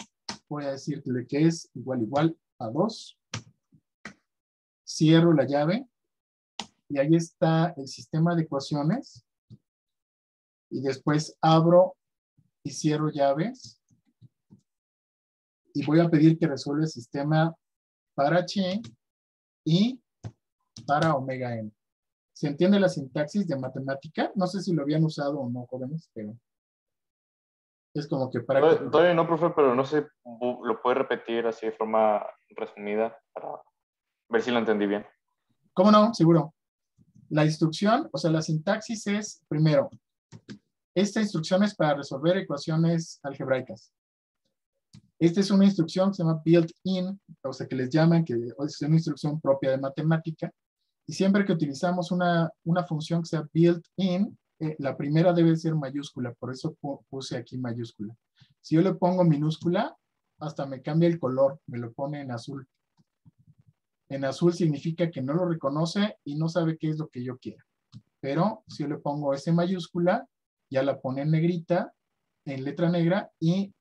voy a decirle que es igual a 2. Cierro la llave y ahí está el sistema de ecuaciones. Y después abro y cierro llaves. Y voy a pedir que resuelva el sistema para chi y para omega n. ¿Se entiende la sintaxis de matemática? No sé si lo habían usado o no, jóvenes, pero es como que para... Todavía no, profe, pero no sé, lo puede repetir así de forma resumida para ver si lo entendí bien. ¿Cómo no? Seguro. La instrucción, o sea, la sintaxis es, primero, esta instrucción es para resolver ecuaciones algebraicas. Esta es una instrucción que se llama built-in, o sea, que les llaman, que es una instrucción propia de matemática. Y siempre que utilizamos una función que sea built-in, la primera debe ser mayúscula, por eso puse aquí mayúscula. Si yo le pongo minúscula, hasta me cambia el color, me lo pone en azul. En azul significa que no lo reconoce y no sabe qué es lo que yo quiero. Pero si yo le pongo S mayúscula, ya la pone en negrita, en letra negra, y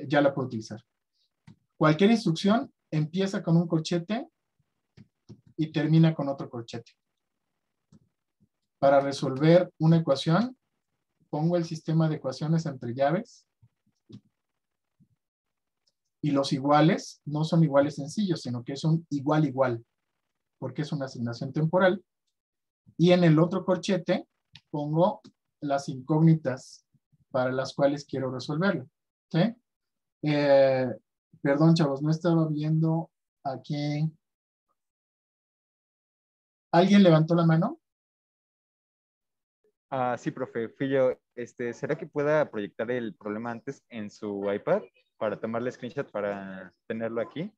ya la puedo utilizar. Cualquier instrucción empieza con un corchete y termina con otro corchete. Para resolver una ecuación, pongo el sistema de ecuaciones entre llaves y los iguales no son iguales sencillos, sino que son igual, porque es una asignación temporal. Y en el otro corchete pongo las incógnitas para las cuales quiero resolverlo. ¿Sí? Perdón, chavos, no estaba viendo aquí. ¿Alguien levantó la mano? Sí, profe, fui yo. ¿Será que pueda proyectar el problema antes en su iPad para tomarle screenshot para tenerlo aquí?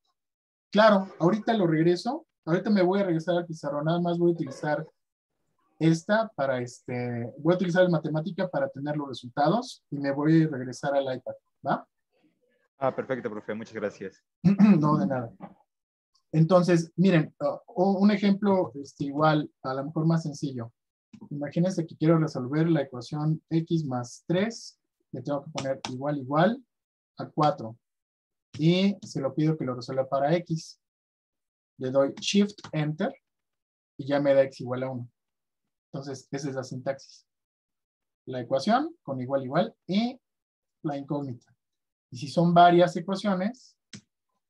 Claro, ahorita lo regreso. Ahorita me voy a regresar al pizarrón. Nada más voy a utilizar esta para voy a utilizar el matemática para tener los resultados y me voy a regresar al iPad, ¿va? Perfecto, profe, muchas gracias. No, de nada. Entonces, miren, un ejemplo igual, a lo mejor más sencillo. Imagínense que quiero resolver la ecuación x más 3, le tengo que poner igual a 4 y se lo pido que lo resuelva para x. Le doy Shift Enter y ya me da x igual a 1. Entonces, esa es la sintaxis. La ecuación con igual y la incógnita. Y si son varias ecuaciones,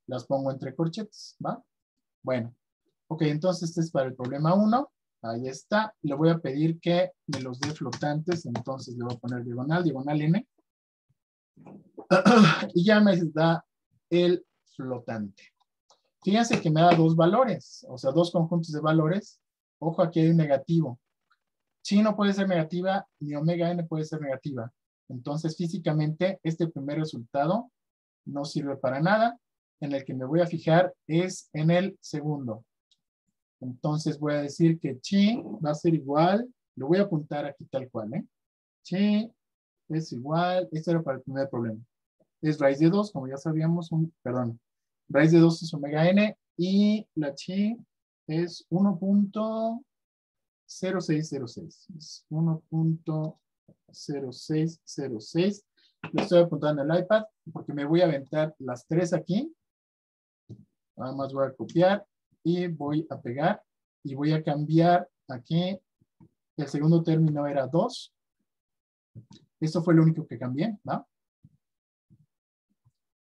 las pongo entre corchetes, ¿va? Bueno, ok, entonces este es para el problema 1. Ahí está. Le voy a pedir que me los dé flotantes, entonces le voy a poner diagonal n. Y ya me da el flotante. Fíjense que me da dos valores, o sea, dos conjuntos de valores. Ojo, aquí hay un negativo. Chi no puede ser negativa, ni omega n puede ser negativa. Entonces, físicamente, este primer resultado no sirve para nada. En el que me voy a fijar es en el segundo. Entonces, voy a decir que chi va a ser igual. Lo voy a apuntar aquí tal cual, ¿eh? Chi es igual. Esto era para el primer problema. Es raíz de 2, como ya sabíamos. Raíz de 2 es omega n. Y la chi es 1.0606. Es 1.0606. Lo estoy apuntando en el iPad porque me voy a aventar las tres aquí. Nada más voy a copiar y voy a pegar y voy a cambiar aquí. El segundo término era 2. Esto fue lo único que cambié, ¿no?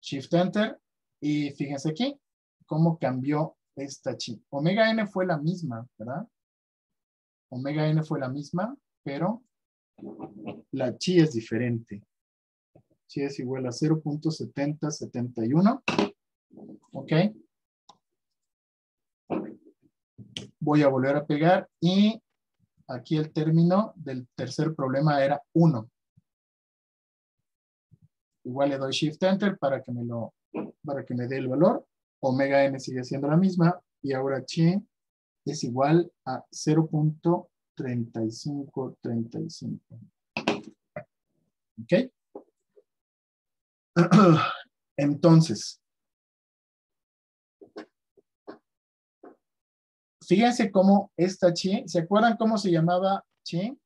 Shift Enter y fíjense aquí cómo cambió esta chi. Omega n fue la misma, ¿verdad? Omega n fue la misma, pero la chi es diferente. Chi es igual a 0.7071. ¿Ok? Voy a volver a pegar y aquí el término del tercer problema era 1. Igual le doy Shift Enter para que me dé el valor. Omega n sigue siendo la misma y ahora chi es igual a 0.3535. ¿Ok? Entonces, fíjense cómo esta chi, ¿se acuerdan cómo se llamaba chi?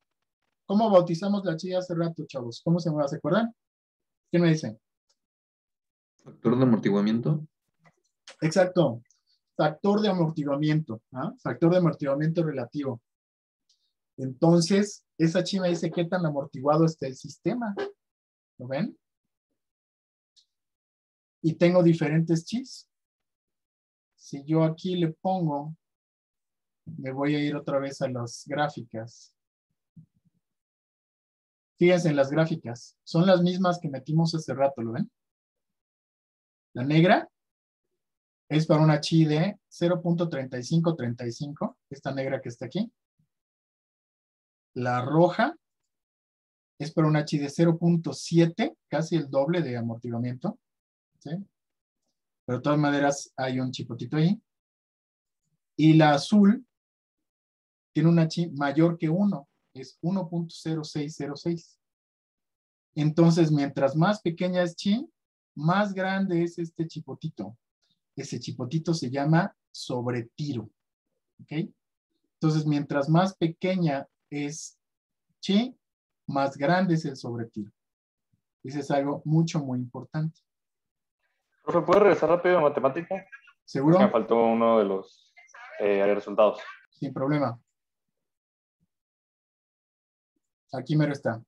¿Cómo bautizamos la chi hace rato, chavos? ¿Cómo se llamaba? ¿Se acuerdan? ¿Qué me dicen? Factor de amortiguamiento. Exacto. Factor de amortiguamiento. ¿Ah? Factor de amortiguamiento relativo. Entonces, esa chi me dice qué tan amortiguado está el sistema. ¿Lo ven? Y tengo diferentes chis. si yo aquí le pongo, me voy a ir otra vez a las gráficas. Fíjense en las gráficas, son las mismas que metimos hace rato, ¿lo ven? La negra es para una chi de 0.3535, esta negra que está aquí. La roja es para una chi de 0.7, casi el doble de amortiguamiento, ¿sí? Pero de todas maneras hay un chipotito ahí. Y la azul tiene una chi mayor que 1, es 1.0606. Entonces, mientras más pequeña es chi, más grande es este chipotito. Ese chipotito se llama sobretiro. ¿Ok? Entonces, mientras más pequeña es chi, más grande es el sobretiro. Eso es algo muy importante. Profe, ¿puedo regresar rápido a matemática? ¿Seguro? Me faltó uno de los resultados. Sin problema. Aquí mero está.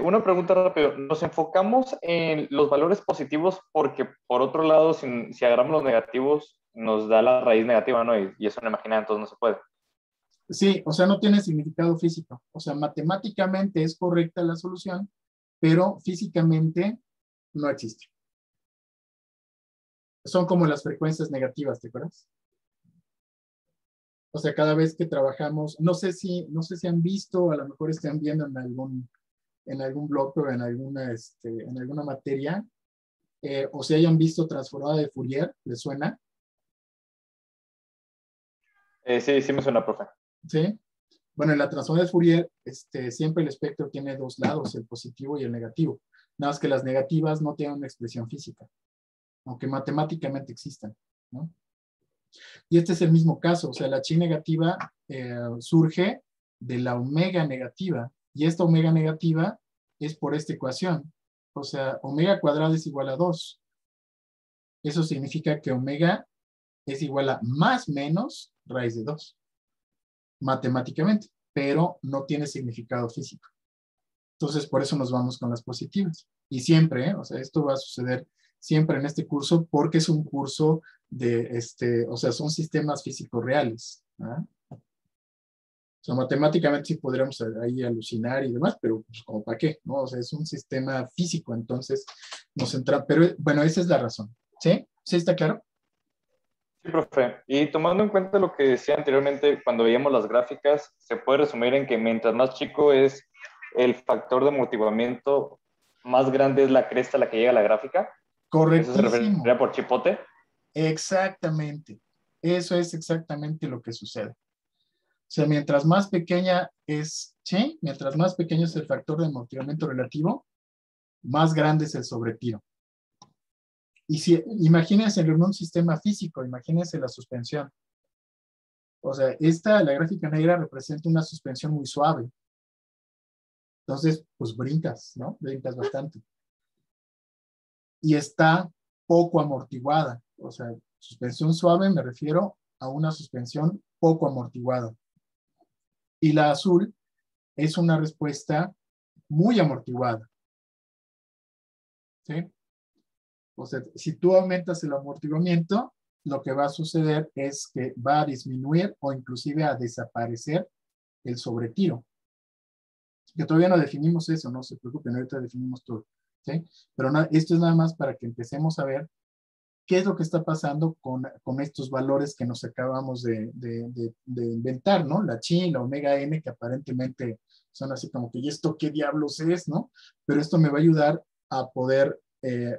Una pregunta rápido. Nos enfocamos en los valores positivos porque, por otro lado, si agarramos los negativos, nos da la raíz negativa, ¿no? Y es una imaginada, entonces no se puede. Sí, o sea, no tiene significado físico. O sea, matemáticamente es correcta la solución, pero físicamente no existe. Son como las frecuencias negativas, ¿te acuerdas? O sea, cada vez que trabajamos, no sé si han visto, a lo mejor están viendo en algún blog o en alguna materia, o si hayan visto transformada de Fourier, ¿les suena? Sí me suena, profe. ¿Sí? Bueno, en la transformada de Fourier, siempre el espectro tiene dos lados, el positivo y el negativo. Nada más que las negativas no tienen una expresión física, aunque matemáticamente existan, ¿no? Y este es el mismo caso, o sea, la chi negativa surge de la omega negativa, y esta omega negativa es por esta ecuación, o sea, omega cuadrado es igual a 2. Eso significa que omega es igual a más menos raíz de 2, matemáticamente, pero no tiene significado físico. Entonces, por eso nos vamos con las positivas. Y siempre, o sea, esto va a suceder siempre en este curso porque es un curso de, o sea, son sistemas físicos reales. ¿Ah? O sea, matemáticamente sí podríamos ahí alucinar y demás, pero pues, como para qué, ¿no? O sea, es un sistema físico, entonces nos entra, pero bueno, esa es la razón. ¿Sí? ¿Sí está claro? Sí, profe. Y tomando en cuenta lo que decía anteriormente, cuando veíamos las gráficas, se puede resumir en que mientras más chico es el factor de amortiguamiento, más grande es la cresta a la que llega la gráfica. ¿Eso se Correctísimo. refería por chipote? Exactamente. Eso es exactamente lo que sucede. O sea, mientras más pequeña es chi, mientras más pequeño es el factor de amortiguamiento relativo, más grande es el sobretiro. Y si, imagínense en un sistema físico, imagínense la suspensión. O sea, la gráfica negra representa una suspensión muy suave. Entonces, pues brincas, ¿no? Brincas bastante. Y está poco amortiguada. O sea, suspensión suave me refiero a una suspensión poco amortiguada. Y la azul es una respuesta muy amortiguada. ¿Sí? O sea, si tú aumentas el amortiguamiento, lo que va a suceder es que va a disminuir o inclusive a desaparecer el sobretiro. Que todavía no definimos eso, no se preocupen, ahorita definimos todo. ¿Sí? Pero esto es nada más para que empecemos a ver qué es lo que está pasando con estos valores que nos acabamos de inventar, ¿no? La chi, la omega n, que aparentemente son así como que, ¿y esto qué diablos es, no? Pero esto me va a ayudar a poder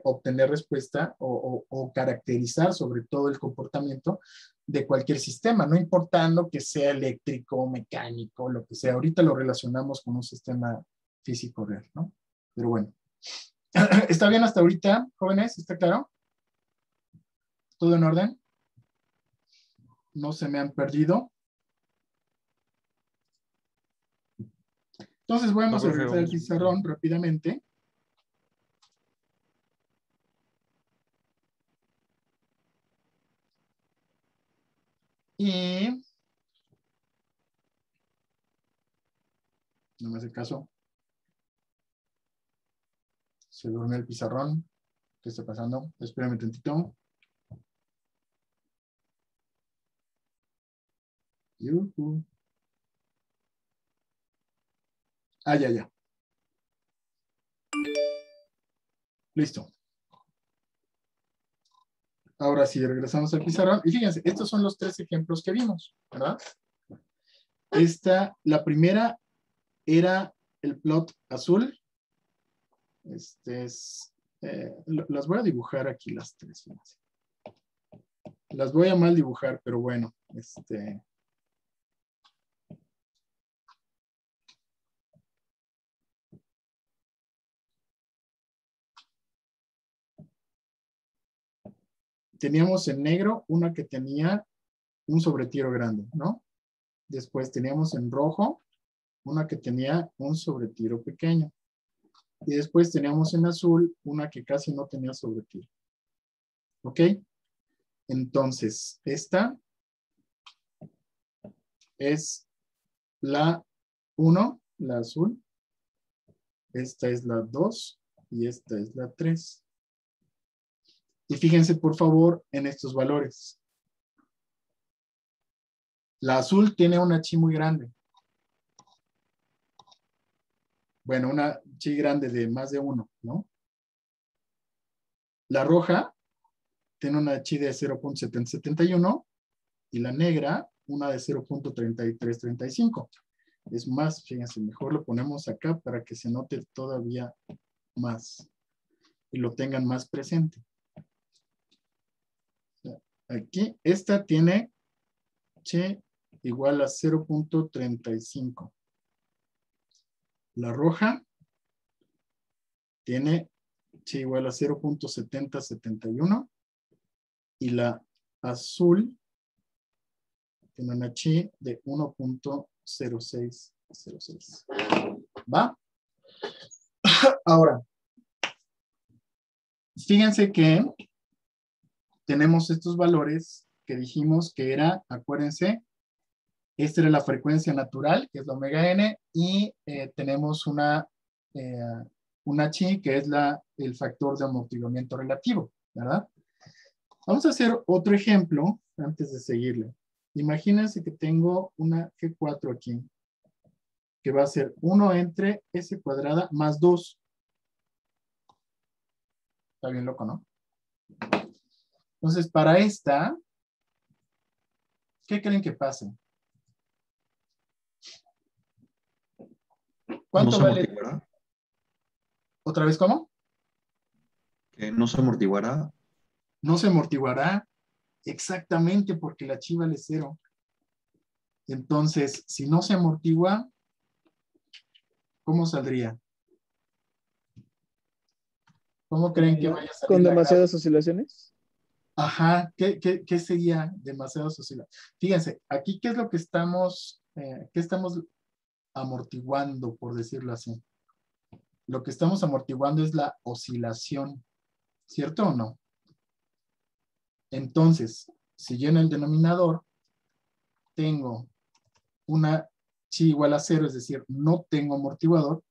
obtener respuesta o caracterizar sobre todo el comportamiento de cualquier sistema, no importando que sea eléctrico, mecánico, lo que sea. Ahorita lo relacionamos con un sistema físico real, ¿no? Pero bueno. ¿Está bien hasta ahorita, jóvenes? ¿Está claro? ¿Todo en orden? ¿No se me han perdido? Entonces vamos a regresar al pizarrón rápidamente. Y no me hace caso. Se duerme el pizarrón. ¿Qué está pasando? Espérame tantito. Yuhu. Ah, ya. Listo. Ahora sí, regresamos al pizarrón. Y fíjense, estos son los 3 ejemplos que vimos, ¿verdad? La primera era el plot azul. Las voy a dibujar aquí las 3, fíjense. Las voy a mal dibujar, pero bueno, teníamos en negro una que tenía un sobretiro grande, ¿no? Después teníamos en rojo una que tenía un sobretiro pequeño. Y después teníamos en azul una que casi no tenía sobretiro. ¿Ok? Entonces, esta es la 1, la azul. Esta es la 2 y esta es la 3. Y fíjense, por favor, en estos valores. La azul tiene una chi muy grande. Bueno, una chi grande de más de 1, ¿no? La roja tiene una chi de 0.771 y la negra una de 0.3335. Es más, fíjense, mejor lo ponemos acá para que se note todavía más y lo tengan más presente. Aquí, esta tiene chi igual a 0.35. La roja tiene chi igual a 0.7071 y la azul tiene una chi de 1.0606. ¿Va? Ahora, fíjense que tenemos estos valores que dijimos que era, acuérdense, esta era la frecuencia natural, que es la omega n, y tenemos una chi, que es el factor de amortiguamiento relativo, ¿verdad? Vamos a hacer otro ejemplo antes de seguirle. Imagínense que tengo una G4 aquí, que va a ser 1 entre S cuadrada más 2. Está bien loco, ¿no? Entonces, para esta, ¿qué creen que pase? ¿Cuánto ¿No se vale? amortiguará? ¿Otra vez cómo? ¿Que no se amortiguará? No se amortiguará exactamente porque la chi vale 0. Entonces, si no se amortigua, ¿cómo saldría? ¿Cómo creen que vaya a salir Con la demasiadas gráfica? oscilaciones. Ajá, ¿qué sería demasiado social? Fíjense, aquí, ¿qué es lo que estamos amortiguando, por decirlo así? Lo que estamos amortiguando es la oscilación, ¿cierto o no? Entonces, si yo en el denominador tengo una chi igual a 0, es decir, no tengo amortiguador,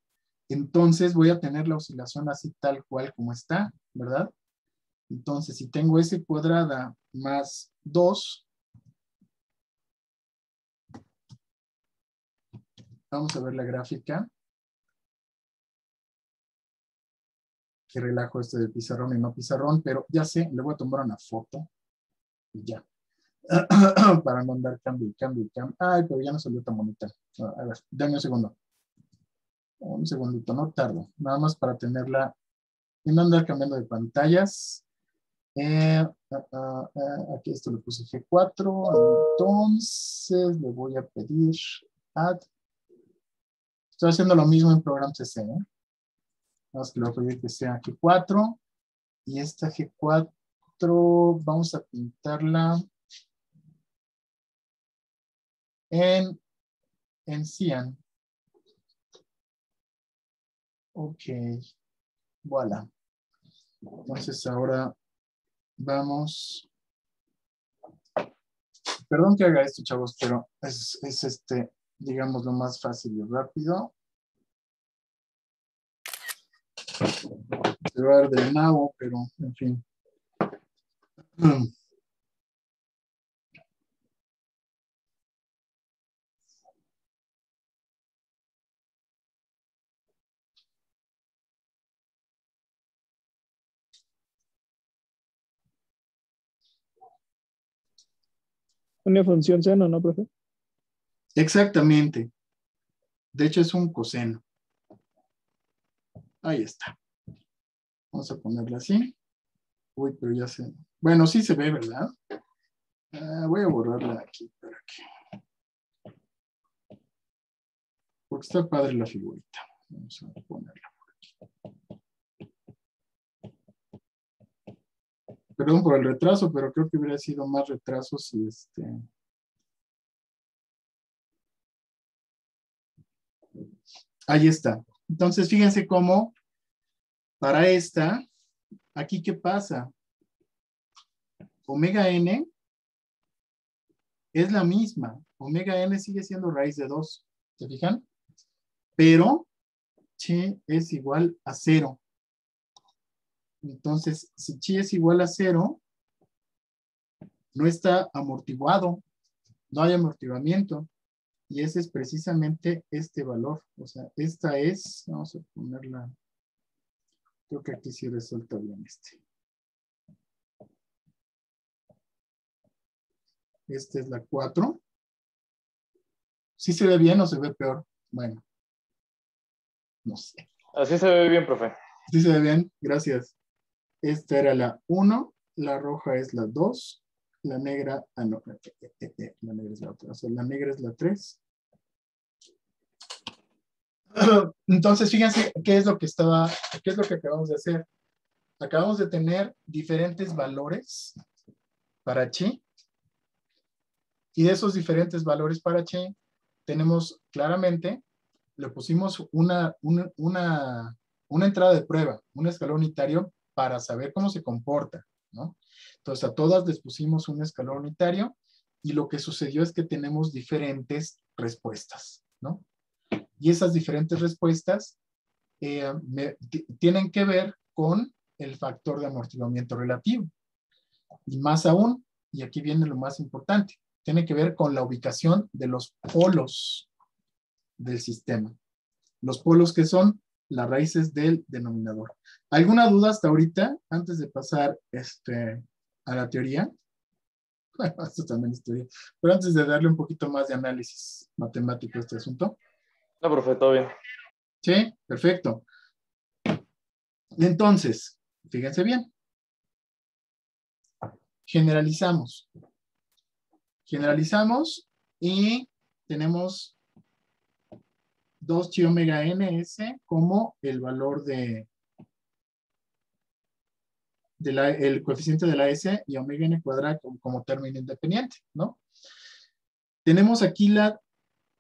entonces voy a tener la oscilación así tal cual como está, ¿verdad? Entonces, si tengo S cuadrada más 2, vamos a ver la gráfica. Que relajo de pizarrón y no pizarrón, pero ya sé, le voy a tomar una foto y ya. Para no andar cambio. Ay, pero ya no salió tan bonita. A ver, dame un segundo. Un segundito, no tardo. Nada más para tenerla y no andar cambiando de pantallas. Aquí esto le puse G4. Entonces le voy a pedir add. Estoy haciendo lo mismo en Program CC, ¿eh? Vamos que le voy a pedir que sea G4. Y esta G4 vamos a pintarla en cian. Ok, voilà. Entonces ahora vamos. Perdón que haga esto, chavos, pero es digamos, lo más fácil y rápido. Se va a ver del nabo, pero en fin. Una función seno, ¿no, profe? Exactamente. De hecho, es un coseno. Ahí está. Vamos a ponerla así. Uy, pero ya se... Bueno, sí se ve, ¿verdad? Voy a borrarla aquí para que... Porque está padre la figurita. Vamos a ponerla por aquí. Perdón por el retraso, pero creo que hubiera sido más retraso si Ahí está. Entonces, fíjense cómo para esta, aquí ¿qué pasa? Omega n es la misma. Omega n sigue siendo raíz de 2. ¿Se fijan? Pero chi es igual a 0. Entonces, si chi es igual a 0, no está amortiguado. No hay amortiguamiento. Y ese es precisamente este valor. O sea, esta es, vamos a ponerla, creo que aquí sí resuelta bien este. Esta es la 4. ¿Sí se ve bien o se ve peor? Bueno, no sé. Así se ve bien, profe. ¿Sí se ve bien? Gracias. Esta era la 1, la roja es la 2, la negra, no, la negra es la otra, o sea, la negra es la 3. Entonces, fíjense qué es lo que acabamos de hacer. Acabamos de tener diferentes valores para chi, y de esos diferentes valores para chi, tenemos claramente, le pusimos una entrada de prueba, un escalón unitario para saber cómo se comporta, ¿no? Entonces, a todas les pusimos un escalón unitario, y lo que sucedió es que tenemos diferentes respuestas, ¿no? Y esas diferentes respuestas tienen que ver con el factor de amortiguamiento relativo. Y más aún, y aquí viene lo más importante, tiene que ver con la ubicación de los polos del sistema. Los polos que son las raíces del denominador. ¿Alguna duda hasta ahorita, antes de pasar a la teoría? Bueno, esto también es teoría, pero antes de darle un poquito más de análisis matemático a este asunto. No, profe, todo bien. Sí, perfecto. Entonces, fíjense bien. Generalizamos. Generalizamos y tenemos 2 chi omega ns como el valor el coeficiente de la S, y omega n cuadrado como término independiente, ¿no? Tenemos aquí la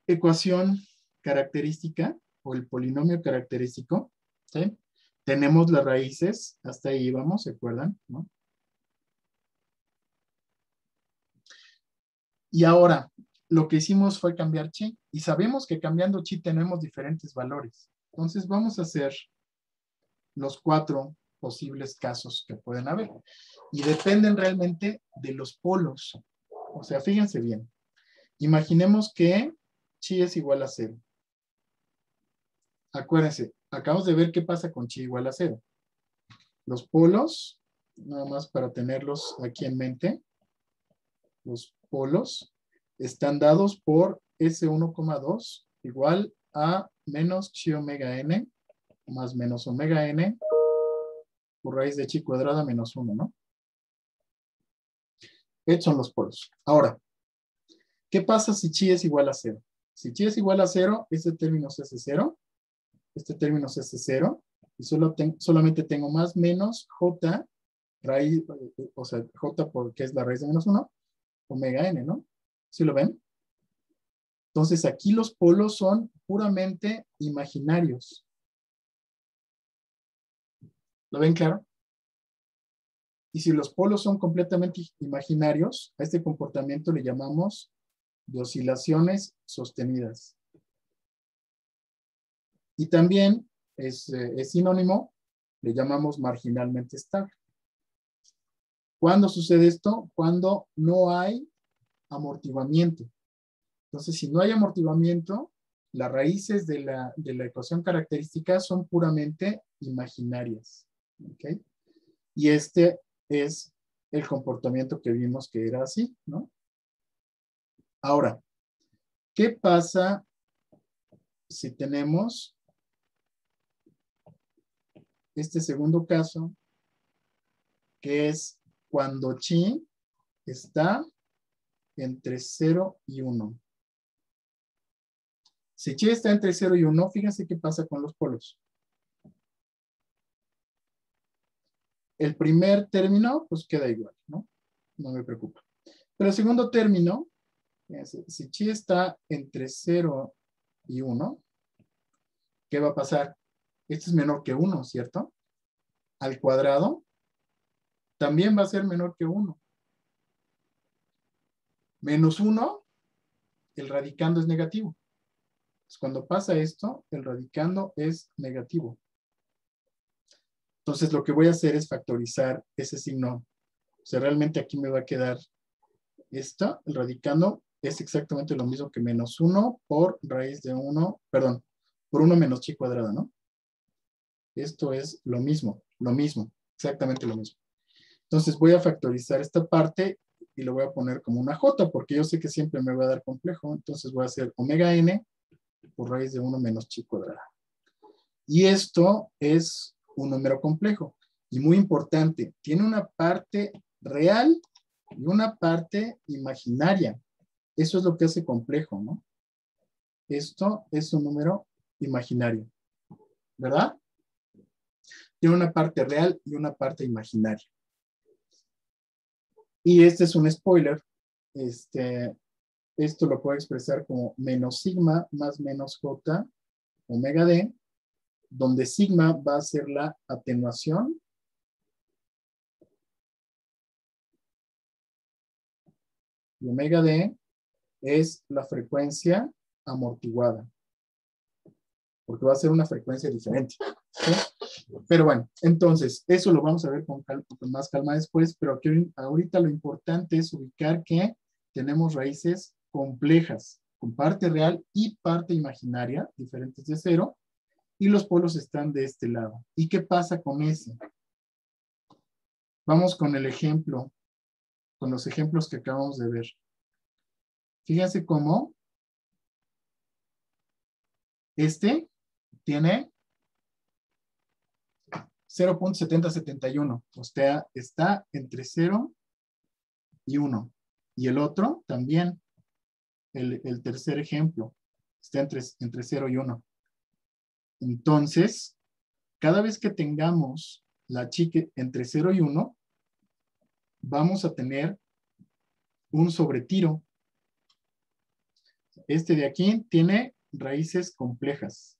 ecuación característica o el polinomio característico, ¿sí? Tenemos las raíces, hasta ahí vamos, ¿se acuerdan? ¿No? Y ahora, lo que hicimos fue cambiar chi, y sabemos que cambiando chi tenemos diferentes valores. Entonces vamos a hacer los 4 posibles casos que pueden haber. Y dependen realmente de los polos. O sea, fíjense bien. Imaginemos que chi es igual a 0. Acuérdense, acabamos de ver qué pasa con chi igual a 0. Los polos, nada más para tenerlos aquí en mente, los polos están dados por S1,2 igual a menos chi omega n más menos omega n por raíz de chi cuadrada menos 1, ¿no? Estos son los polos. Ahora, ¿qué pasa si chi es igual a 0? Si chi es igual a 0, este término se hace 0, este término se hace 0, y solamente tengo más menos j, raíz, o sea, j porque es la raíz de menos 1, omega n, ¿no? ¿Sí lo ven? Entonces aquí los polos son puramente imaginarios. ¿Lo ven claro? Y si los polos son completamente imaginarios, a este comportamiento le llamamos de oscilaciones sostenidas. Y también es sinónimo Le llamamos marginalmente estable. ¿Cuándo sucede esto? Cuando no hay amortiguamiento. Entonces, si no hay amortiguamiento, las raíces de la ecuación característica son puramente imaginarias. ¿Ok? Y este es el comportamiento que vimos que era así, ¿no? Ahora, ¿qué pasa si tenemos este segundo caso, que es cuando chi está entre 0 y 1? Si chi está entre 0 y 1, fíjense qué pasa con los polos. El primer término, pues queda igual, ¿no? No me preocupa. Pero el segundo término, fíjense, si chi está entre 0 y 1, ¿qué va a pasar? Este es menor que 1, ¿cierto? Al cuadrado también va a ser menor que 1. Menos 1, el radicando es negativo. Pues cuando pasa esto, el radicando es negativo. Entonces lo que voy a hacer es factorizar ese signo. O sea, realmente aquí me va a quedar esto, el radicando es exactamente lo mismo que menos 1 por raíz de 1, perdón, por 1 menos chi cuadrada, ¿no? Esto es lo mismo, exactamente lo mismo. Entonces voy a factorizar esta parte y lo voy a poner como una j, porque yo sé que siempre me va a dar complejo. Entonces voy a hacer omega n por raíz de 1 menos chi cuadrada. Y esto es un número complejo. Y muy importante, tiene una parte real y una parte imaginaria. Eso es lo que hace complejo, ¿no? Esto es un número imaginario, ¿verdad? Tiene una parte real y una parte imaginaria. Y este es un spoiler. Esto lo puedo expresar como menos sigma más menos j omega d, donde sigma va a ser la atenuación y omega d es la frecuencia amortiguada, porque va a ser una frecuencia diferente, ¿sí? Pero bueno, entonces, eso lo vamos a ver con más calma después, pero aquí, ahorita lo importante es ubicar que tenemos raíces complejas, con parte real y parte imaginaria, diferentes de 0, y los polos están de este lado. ¿Y qué pasa con ese? Vamos con el ejemplo, con los ejemplos que acabamos de ver. Fíjense cómo este tiene 0.7071, o sea, está entre 0 y 1. Y el otro también, el tercer ejemplo, está entre 0 y 1. Entonces, cada vez que tengamos la chique entre 0 y 1, vamos a tener un sobretiro. Este de aquí tiene raíces complejas.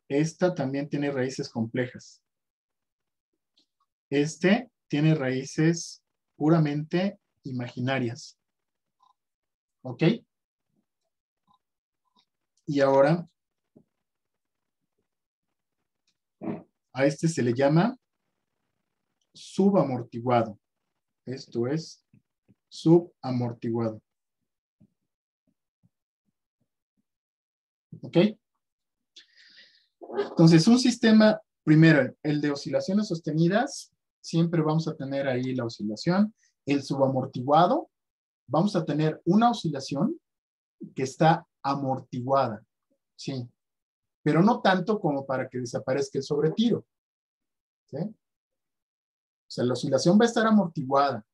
Esta también tiene raíces complejas. Este tiene raíces puramente imaginarias. ¿Ok? Y ahora, a este se le llama subamortiguado. Esto es subamortiguado. ¿Ok? Entonces, un sistema, primero, el de oscilaciones sostenidas, siempre vamos a tener ahí la oscilación. El subamortiguado, vamos a tener una oscilación que está amortiguada, ¿sí? Pero no tanto como para que desaparezca el sobretiro, ¿sí? O sea, la oscilación va a estar amortiguada.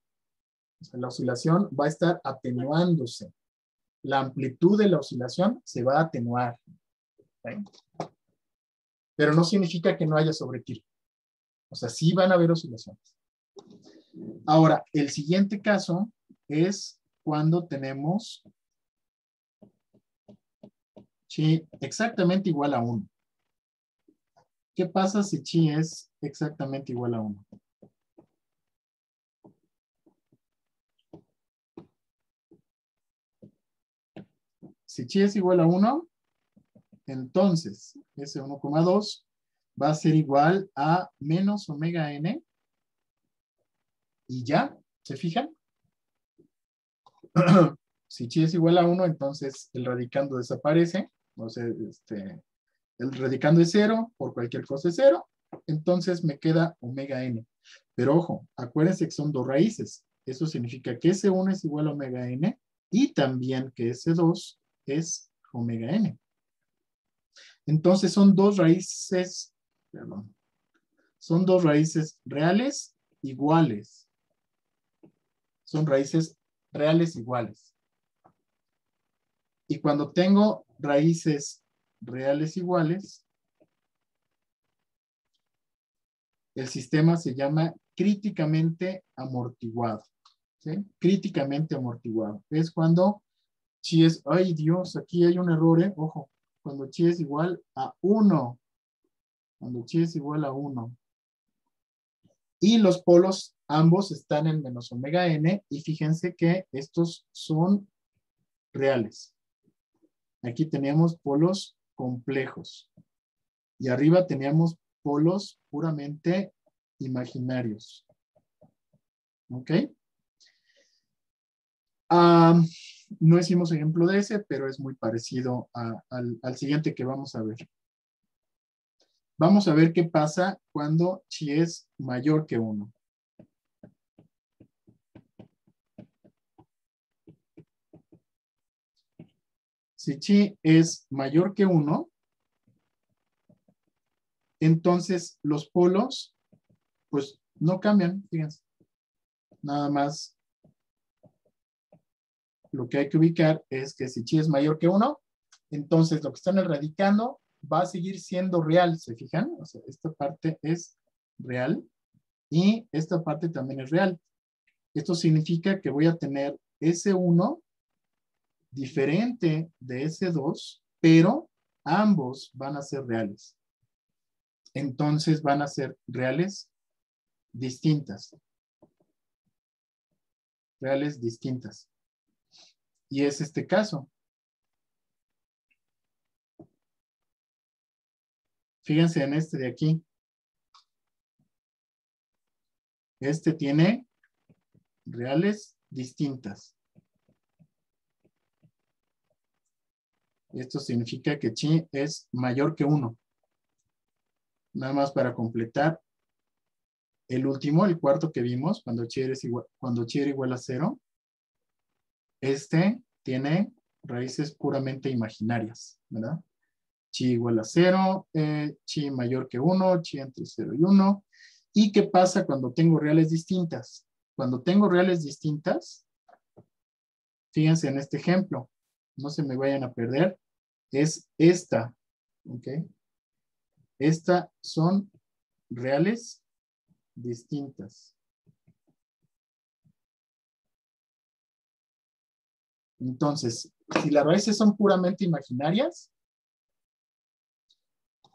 O sea, la oscilación va a estar atenuándose. La amplitud de la oscilación se va a atenuar, ¿sí? Pero no significa que no haya sobretiro. O sea, sí van a haber oscilaciones. Ahora, el siguiente caso es cuando tenemos chi exactamente igual a 1. ¿Qué pasa si chi es exactamente igual a 1? Si chi es igual a 1, entonces ese 1,2 va a ser igual a menos omega n. Y ya, ¿se fijan? Si chi es igual a 1, entonces el radicando desaparece. O sea, el radicando es 0, por cualquier cosa es 0. Entonces me queda omega n. Pero ojo, acuérdense que son dos raíces. Eso significa que S1 es igual a omega n y también que S2 es omega n. Entonces son dos raíces, perdón, son dos raíces reales iguales. Son raíces reales iguales. Y cuando tengo raíces reales iguales, el sistema se llama críticamente amortiguado. ¿Sí? Críticamente amortiguado. Es cuando chi es, ay Dios, aquí hay un error, ojo, cuando chi es igual a 1. Cuando chi es igual a 1. Y los polos ambos están en menos omega n, y fíjense que estos son reales. Aquí teníamos polos complejos. Y arriba teníamos polos puramente imaginarios. ¿Ok? No hicimos ejemplo de ese, pero es muy parecido al siguiente que vamos a ver. Vamos a ver qué pasa cuando chi es mayor que 1. Si chi es mayor que 1, entonces los polos, pues no cambian, fíjense. Nada más lo que hay que ubicar es que si chi es mayor que 1, entonces lo que están radicando va a seguir siendo real, ¿se fijan? O sea, esta parte es real y esta parte también es real. Esto significa que voy a tener S1 diferente de S2, pero ambos van a ser reales. Entonces van a ser reales distintas. Reales distintas. Y es este caso. Fíjense en este de aquí. Este tiene reales distintas. Esto significa que chi es mayor que 1. Nada más para completar el último, el cuarto que vimos, cuando chi era igual a 0. Este tiene raíces puramente imaginarias, ¿verdad? Chi igual a 0, chi mayor que 1, chi entre 0 y 1. ¿Y qué pasa cuando tengo reales distintas? Cuando tengo reales distintas, fíjense en este ejemplo, no se me vayan a perder, es esta, ¿ok? Estas son reales distintas. Entonces, si las raíces son puramente imaginarias,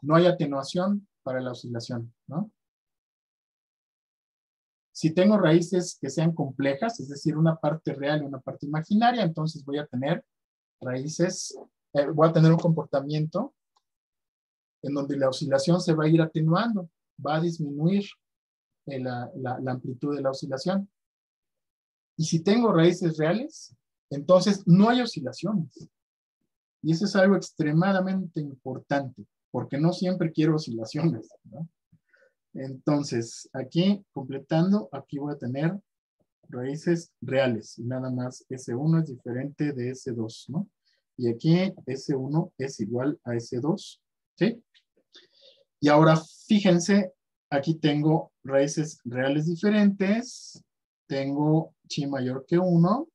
no hay atenuación para la oscilación, ¿no? Si tengo raíces que sean complejas, es decir, una parte real y una parte imaginaria, entonces voy a tener raíces, voy a tener un comportamiento en donde la oscilación se va a ir atenuando, va a disminuir la amplitud de la oscilación. Y si tengo raíces reales, entonces no hay oscilaciones. Y eso es algo extremadamente importante, porque no siempre quiero oscilaciones, ¿no? Entonces, aquí, completando, aquí voy a tener raíces reales. Y nada más S1 es diferente de S2, ¿no? Y aquí S1 es igual a S2, ¿sí? Y ahora, fíjense, aquí tengo raíces reales diferentes. Tengo chi mayor que 1.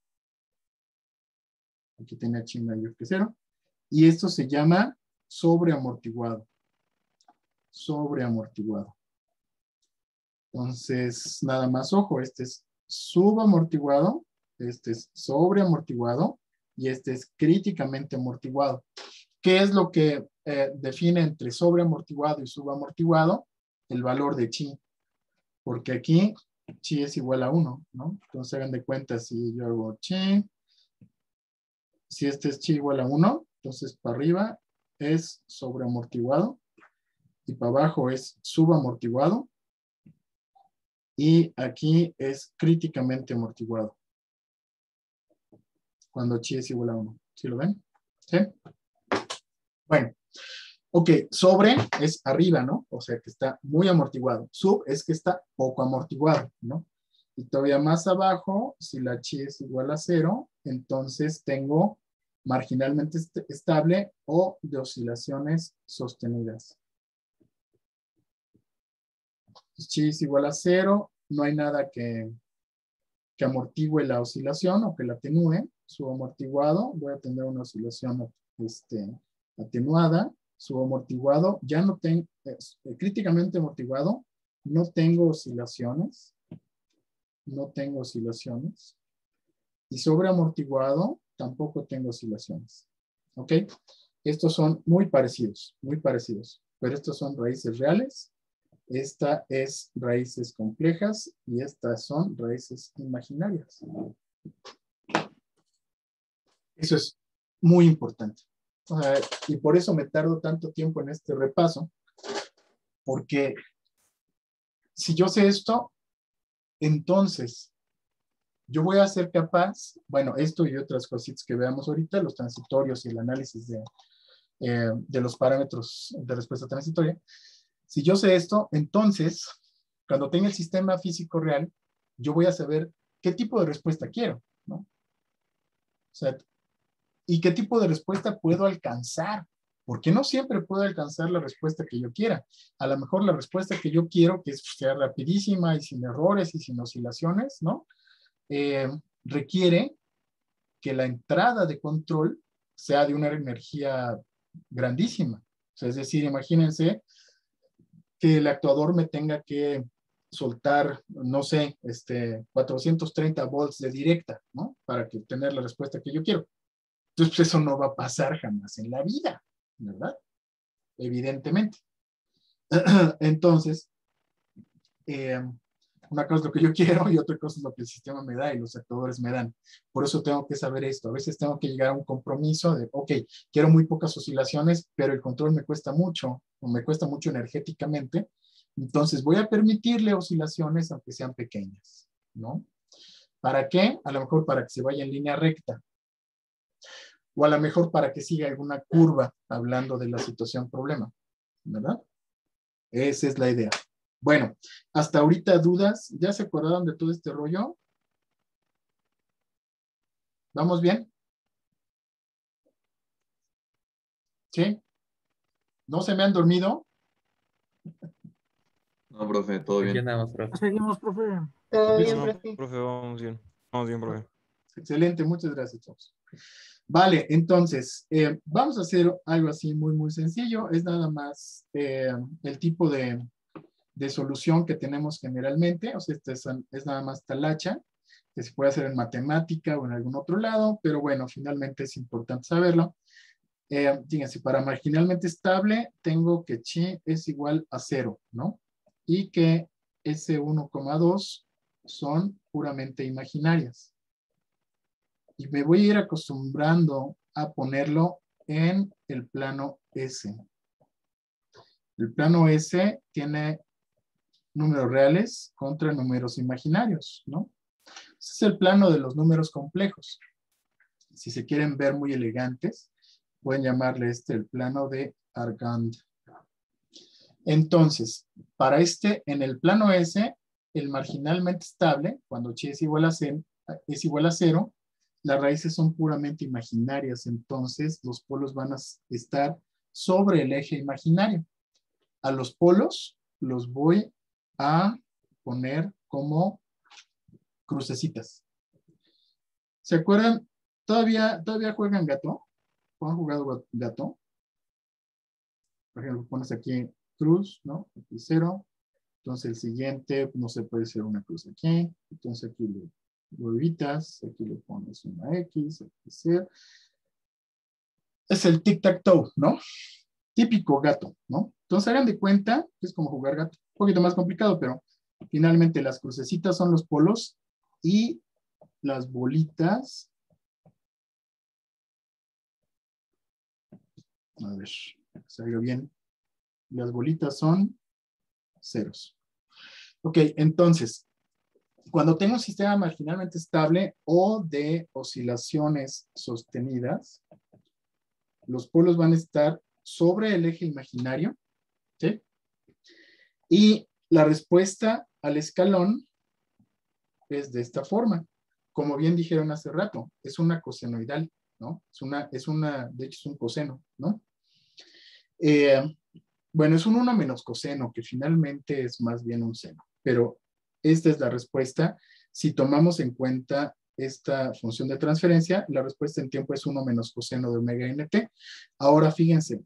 Aquí tenía chi mayor que 0. Y esto se llama sobreamortiguado. Sobreamortiguado. Entonces, nada más ojo, este es subamortiguado, este es sobreamortiguado y este es críticamente amortiguado. ¿Qué es lo que define entre sobreamortiguado y subamortiguado? El valor de chi. Porque aquí chi es igual a 1, ¿no? Entonces hagan de cuenta si yo hago chi, si este es chi igual a 1, entonces para arriba es sobreamortiguado. y para abajo es subamortiguado, y aquí es críticamente amortiguado, cuando chi es igual a 1. ¿Sí lo ven? ¿Sí? Bueno, ok, sobre es arriba, ¿no? O sea que está muy amortiguado. Sub es que está poco amortiguado, ¿no? Y todavía más abajo, si la chi es igual a 0, entonces tengo marginalmente estable o de oscilaciones sostenidas. Chi es igual a 0, no hay nada que amortigüe la oscilación o que la atenúe. Subamortiguado, voy a tener una oscilación atenuada. Subamortiguado, ya no tengo, críticamente amortiguado, no tengo oscilaciones. No tengo oscilaciones. Y sobreamortiguado, tampoco tengo oscilaciones. ¿Ok? Estos son muy parecidos, pero estos son raíces reales. Esta es raíces complejas y estas son raíces imaginarias. Eso es muy importante. Y por eso me tardo tanto tiempo en este repaso, porque si yo sé esto, entonces yo voy a ser capaz, bueno, esto y otras cositas que veamos ahorita, los transitorios y el análisis de los parámetros de respuesta transitoria. Si yo sé esto, entonces, cuando tenga el sistema físico real, yo voy a saber qué tipo de respuesta quiero, ¿no? O sea, y qué tipo de respuesta puedo alcanzar, porque no siempre puedo alcanzar la respuesta que yo quiera. A lo mejor la respuesta que yo quiero, que sea rapidísima y sin errores y sin oscilaciones, ¿no? Requiere que la entrada de control sea de una energía grandísima. O sea, es decir, imagínense que el actuador me tenga que soltar, no sé, 430 volts de directa, ¿no? Para que obtener la respuesta que yo quiero. Entonces, pues eso no va a pasar jamás en la vida, ¿verdad? Evidentemente. Entonces, una cosa es lo que yo quiero y otra cosa es lo que el sistema me da y los actuadores me dan. Por eso tengo que saber esto. A veces tengo que llegar a un compromiso de, ok, quiero muy pocas oscilaciones, pero el control me cuesta mucho, o me cuesta mucho energéticamente. Entonces voy a permitirle oscilaciones aunque sean pequeñas, ¿no? ¿Para qué? A lo mejor para que se vaya en línea recta. O a lo mejor para que siga alguna curva hablando de la situación problema, ¿verdad? Esa es la idea. Bueno, hasta ahorita dudas, ¿ya se acordaron de todo este rollo? ¿Vamos bien? ¿Sí? ¿No se me han dormido? No, profe, todo Aquí bien. andamos, profe. Seguimos, profe. Todo bien, No, profe. profe, vamos bien. Vamos bien, profe. Excelente, muchas gracias, chavos. Vale, entonces, vamos a hacer algo así muy, muy sencillo. Es nada más el tipo de solución que tenemos generalmente. O sea, es nada más talacha, que se puede hacer en matemática o en algún otro lado, pero bueno, finalmente es importante saberlo. Fíjense, para marginalmente estable, tengo que chi es igual a 0, ¿no? Y que S1,2 son puramente imaginarias. Y me voy a ir acostumbrando a ponerlo en el plano S. El plano S tiene números reales contra números imaginarios, ¿no? Ese es el plano de los números complejos. Si se quieren ver muy elegantes, pueden llamarle el plano de Argand. Entonces, para en el plano S, el marginalmente estable, cuando chi es igual a 0, las raíces son puramente imaginarias, entonces los polos van a estar sobre el eje imaginario. A los polos los voy a poner como crucecitas. ¿Se acuerdan? ¿Todavía juegan gato? ¿Han jugado gato? Por ejemplo, pones aquí cruz, ¿no? Aquí 0. Entonces el siguiente, no se puede ser una cruz aquí. Entonces aquí lo evitas. Aquí le pones una X, aquí 0. Es el tic-tac-toe, ¿no? Típico gato, ¿no? Entonces hagan de cuenta que es como jugar gato. Un poquito más complicado, pero finalmente las crucecitas son los polos y las bolitas. A ver, salga bien. Las bolitas son ceros. Ok, entonces, cuando tengo un sistema marginalmente estable o de oscilaciones sostenidas, los polos van a estar sobre el eje imaginario, ¿sí? Y la respuesta al escalón es de esta forma. Como bien dijeron hace rato, es una cosenoidal, ¿no? De hecho es un coseno, ¿no? Bueno, es un 1 menos coseno, que finalmente es más bien un seno, pero esta es la respuesta. Si tomamos en cuenta esta función de transferencia, la respuesta en tiempo es 1 menos coseno de omega nt. Ahora fíjense,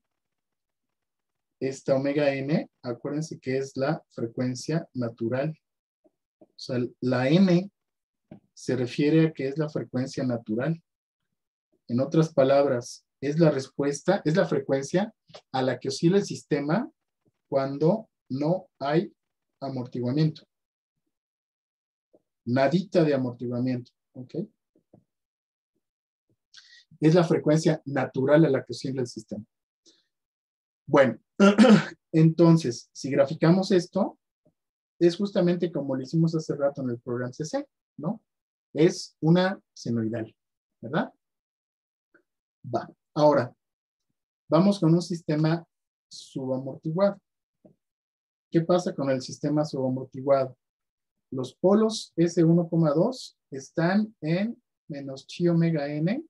esta omega n, acuérdense que es la frecuencia natural. O sea, la n se refiere a que es la frecuencia natural. En otras palabras, es la respuesta, es la frecuencia a la que oscila el sistema cuando no hay amortiguamiento. Nadita de amortiguamiento, ¿ok? Es la frecuencia natural a la que oscila el sistema. Bueno, entonces, si graficamos esto, es justamente como lo hicimos hace rato en el programa CC, ¿no? Es una senoidal, ¿verdad? Va. Ahora, vamos con un sistema subamortiguado. ¿Qué pasa con el sistema subamortiguado? Los polos S1,2 están en menos chi omega n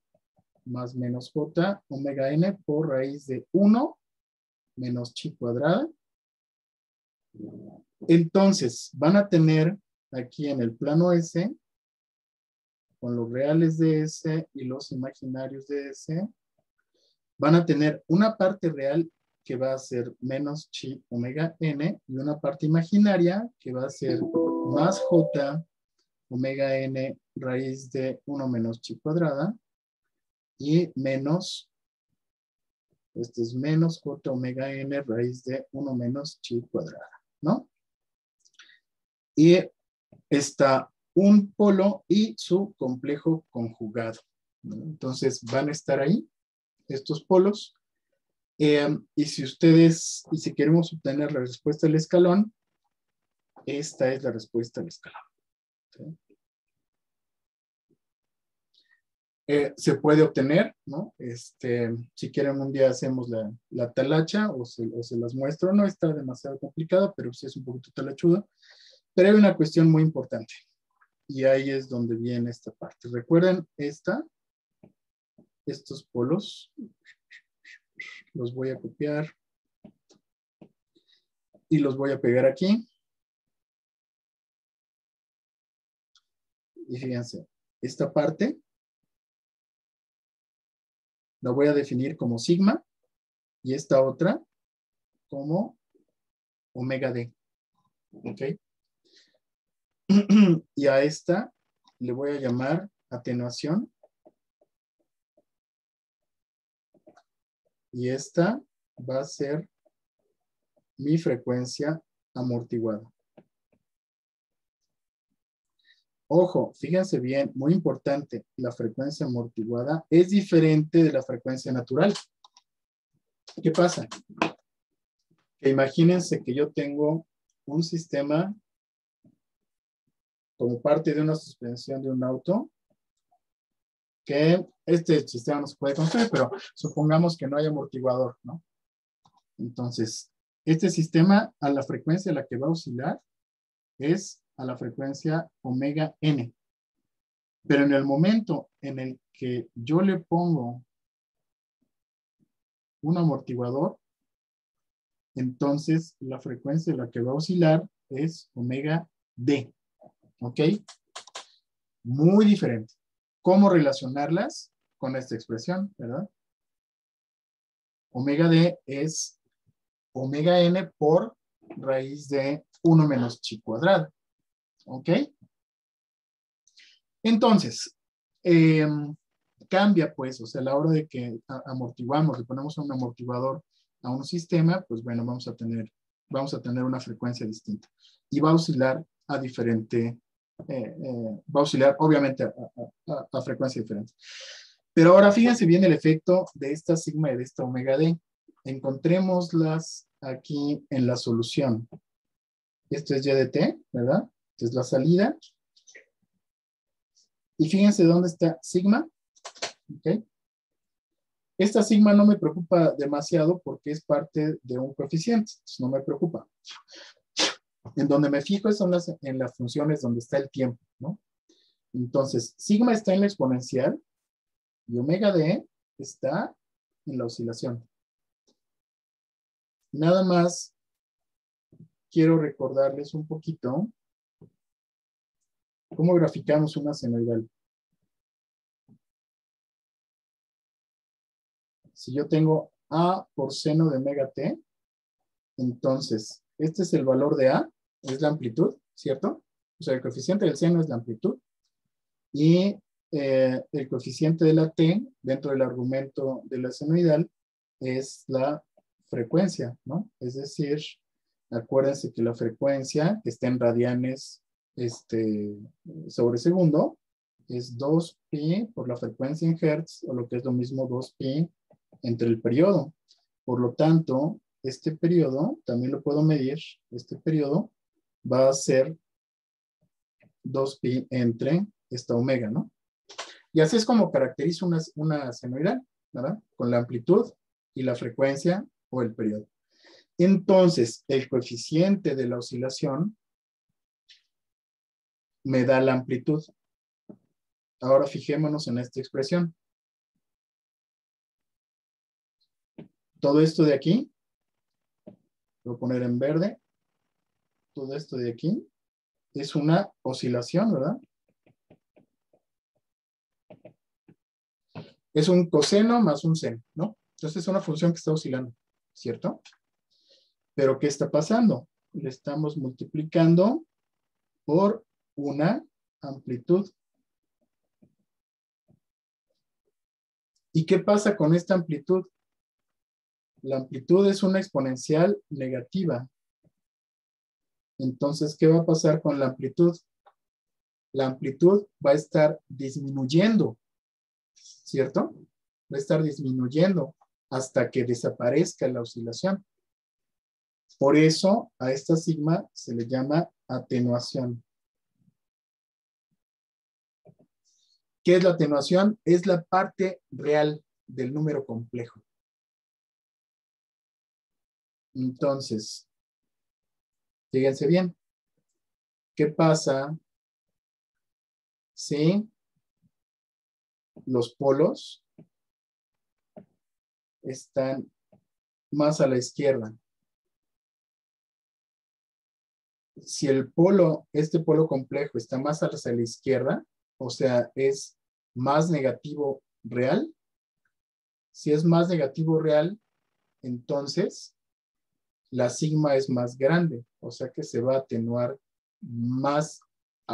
más menos j omega n por raíz de 1 menos chi cuadrada. Entonces, van a tener aquí en el plano S, con los reales de S y los imaginarios de S, van a tener una parte real que va a ser menos chi omega n y una parte imaginaria que va a ser más j omega n raíz de 1 menos chi cuadrada y menos, este es menos j omega n raíz de 1 menos chi cuadrada, ¿no? Y está un polo y su complejo conjugado, ¿no? Entonces van a estar ahí estos polos. Y si queremos obtener la respuesta del escalón, esta es la respuesta del escalón. ¿Sí? Se puede obtener, ¿no? Si quieren un día hacemos la talacha o se las muestro. No está demasiado complicado, pero sí es un poquito talachudo. Pero hay una cuestión muy importante. Y ahí es donde viene esta parte. Recuerden estos polos. Los voy a copiar. Y los voy a pegar aquí. Y fíjense, esta parte la voy a definir como sigma y esta otra como omega d. ¿Ok? Y a esta le voy a llamar atenuación. Y esta va a ser mi frecuencia amortiguada. Ojo, fíjense bien, muy importante, la frecuencia amortiguada es diferente de la frecuencia natural. ¿Qué pasa? Que imagínense que yo tengo un sistema como parte de una suspensión de un auto, que este sistema no se puede construir, pero supongamos que no hay amortiguador, ¿no? Entonces, este sistema a la frecuencia a la que va a oscilar es a la frecuencia omega n. Pero en el momento en el que yo le pongo un amortiguador, entonces la frecuencia a la que va a oscilar es omega d. ¿Ok? Muy diferente. ¿Cómo relacionarlas con esta expresión, verdad? Omega d es omega n por raíz de 1 menos chi cuadrado. ¿Ok? Entonces, cambia pues, o sea, a la hora de que amortiguamos, le ponemos un amortiguador a un sistema, pues bueno, vamos a tener una frecuencia distinta. Y va a oscilar a diferente, va a oscilar obviamente a frecuencia diferente. Pero ahora fíjense bien el efecto de esta sigma y de esta omega d. Encontremos las aquí en la solución. Esto es y de t, ¿verdad? Esta es la salida. Y fíjense dónde está sigma. ¿Ok? Esta sigma no me preocupa demasiado porque es parte de un coeficiente. Entonces no me preocupa. En donde me fijo son en las funciones donde está el tiempo, ¿no? Entonces, sigma está en la exponencial y omega d está en la oscilación. Nada más quiero recordarles un poquito cómo graficamos una senoidal. Si yo tengo A por seno de omega t, entonces, este es el valor de A, es la amplitud, ¿cierto? O sea, el coeficiente del seno es la amplitud. Y el coeficiente de la t, dentro del argumento de la senoidal, es la frecuencia, ¿no? Es decir, acuérdense que la frecuencia, que está en radianes sobre segundo, es 2pi por la frecuencia en hertz, o lo que es lo mismo 2pi entre el periodo. Por lo tanto, este periodo, también lo puedo medir, este periodo va a ser 2pi entre esta omega, ¿no? Y así es como caracterizo una senoidal, ¿verdad? Con la amplitud y la frecuencia o el periodo. Entonces, el coeficiente de la oscilación me da la amplitud. Ahora fijémonos en esta expresión. Todo esto de aquí, lo voy a poner en verde, todo esto de aquí, es una oscilación, ¿verdad? Es un coseno más un seno, ¿no? Entonces es una función que está oscilando, ¿cierto? Pero ¿qué está pasando? Le estamos multiplicando por una amplitud. ¿Y qué pasa con esta amplitud? La amplitud es una exponencial negativa. Entonces, ¿qué va a pasar con la amplitud? La amplitud va a estar disminuyendo, ¿cierto? Va a estar disminuyendo hasta que desaparezca la oscilación. Por eso a esta sigma se le llama atenuación. ¿Qué es la atenuación? Es la parte real del número complejo. Entonces, fíjense bien. ¿Qué pasa si los polos están más a la izquierda? Si el polo, este polo complejo está más hacia la izquierda, o sea, es más negativo real. Si es más negativo real, entonces la sigma es más grande, o sea que se va a atenuar más,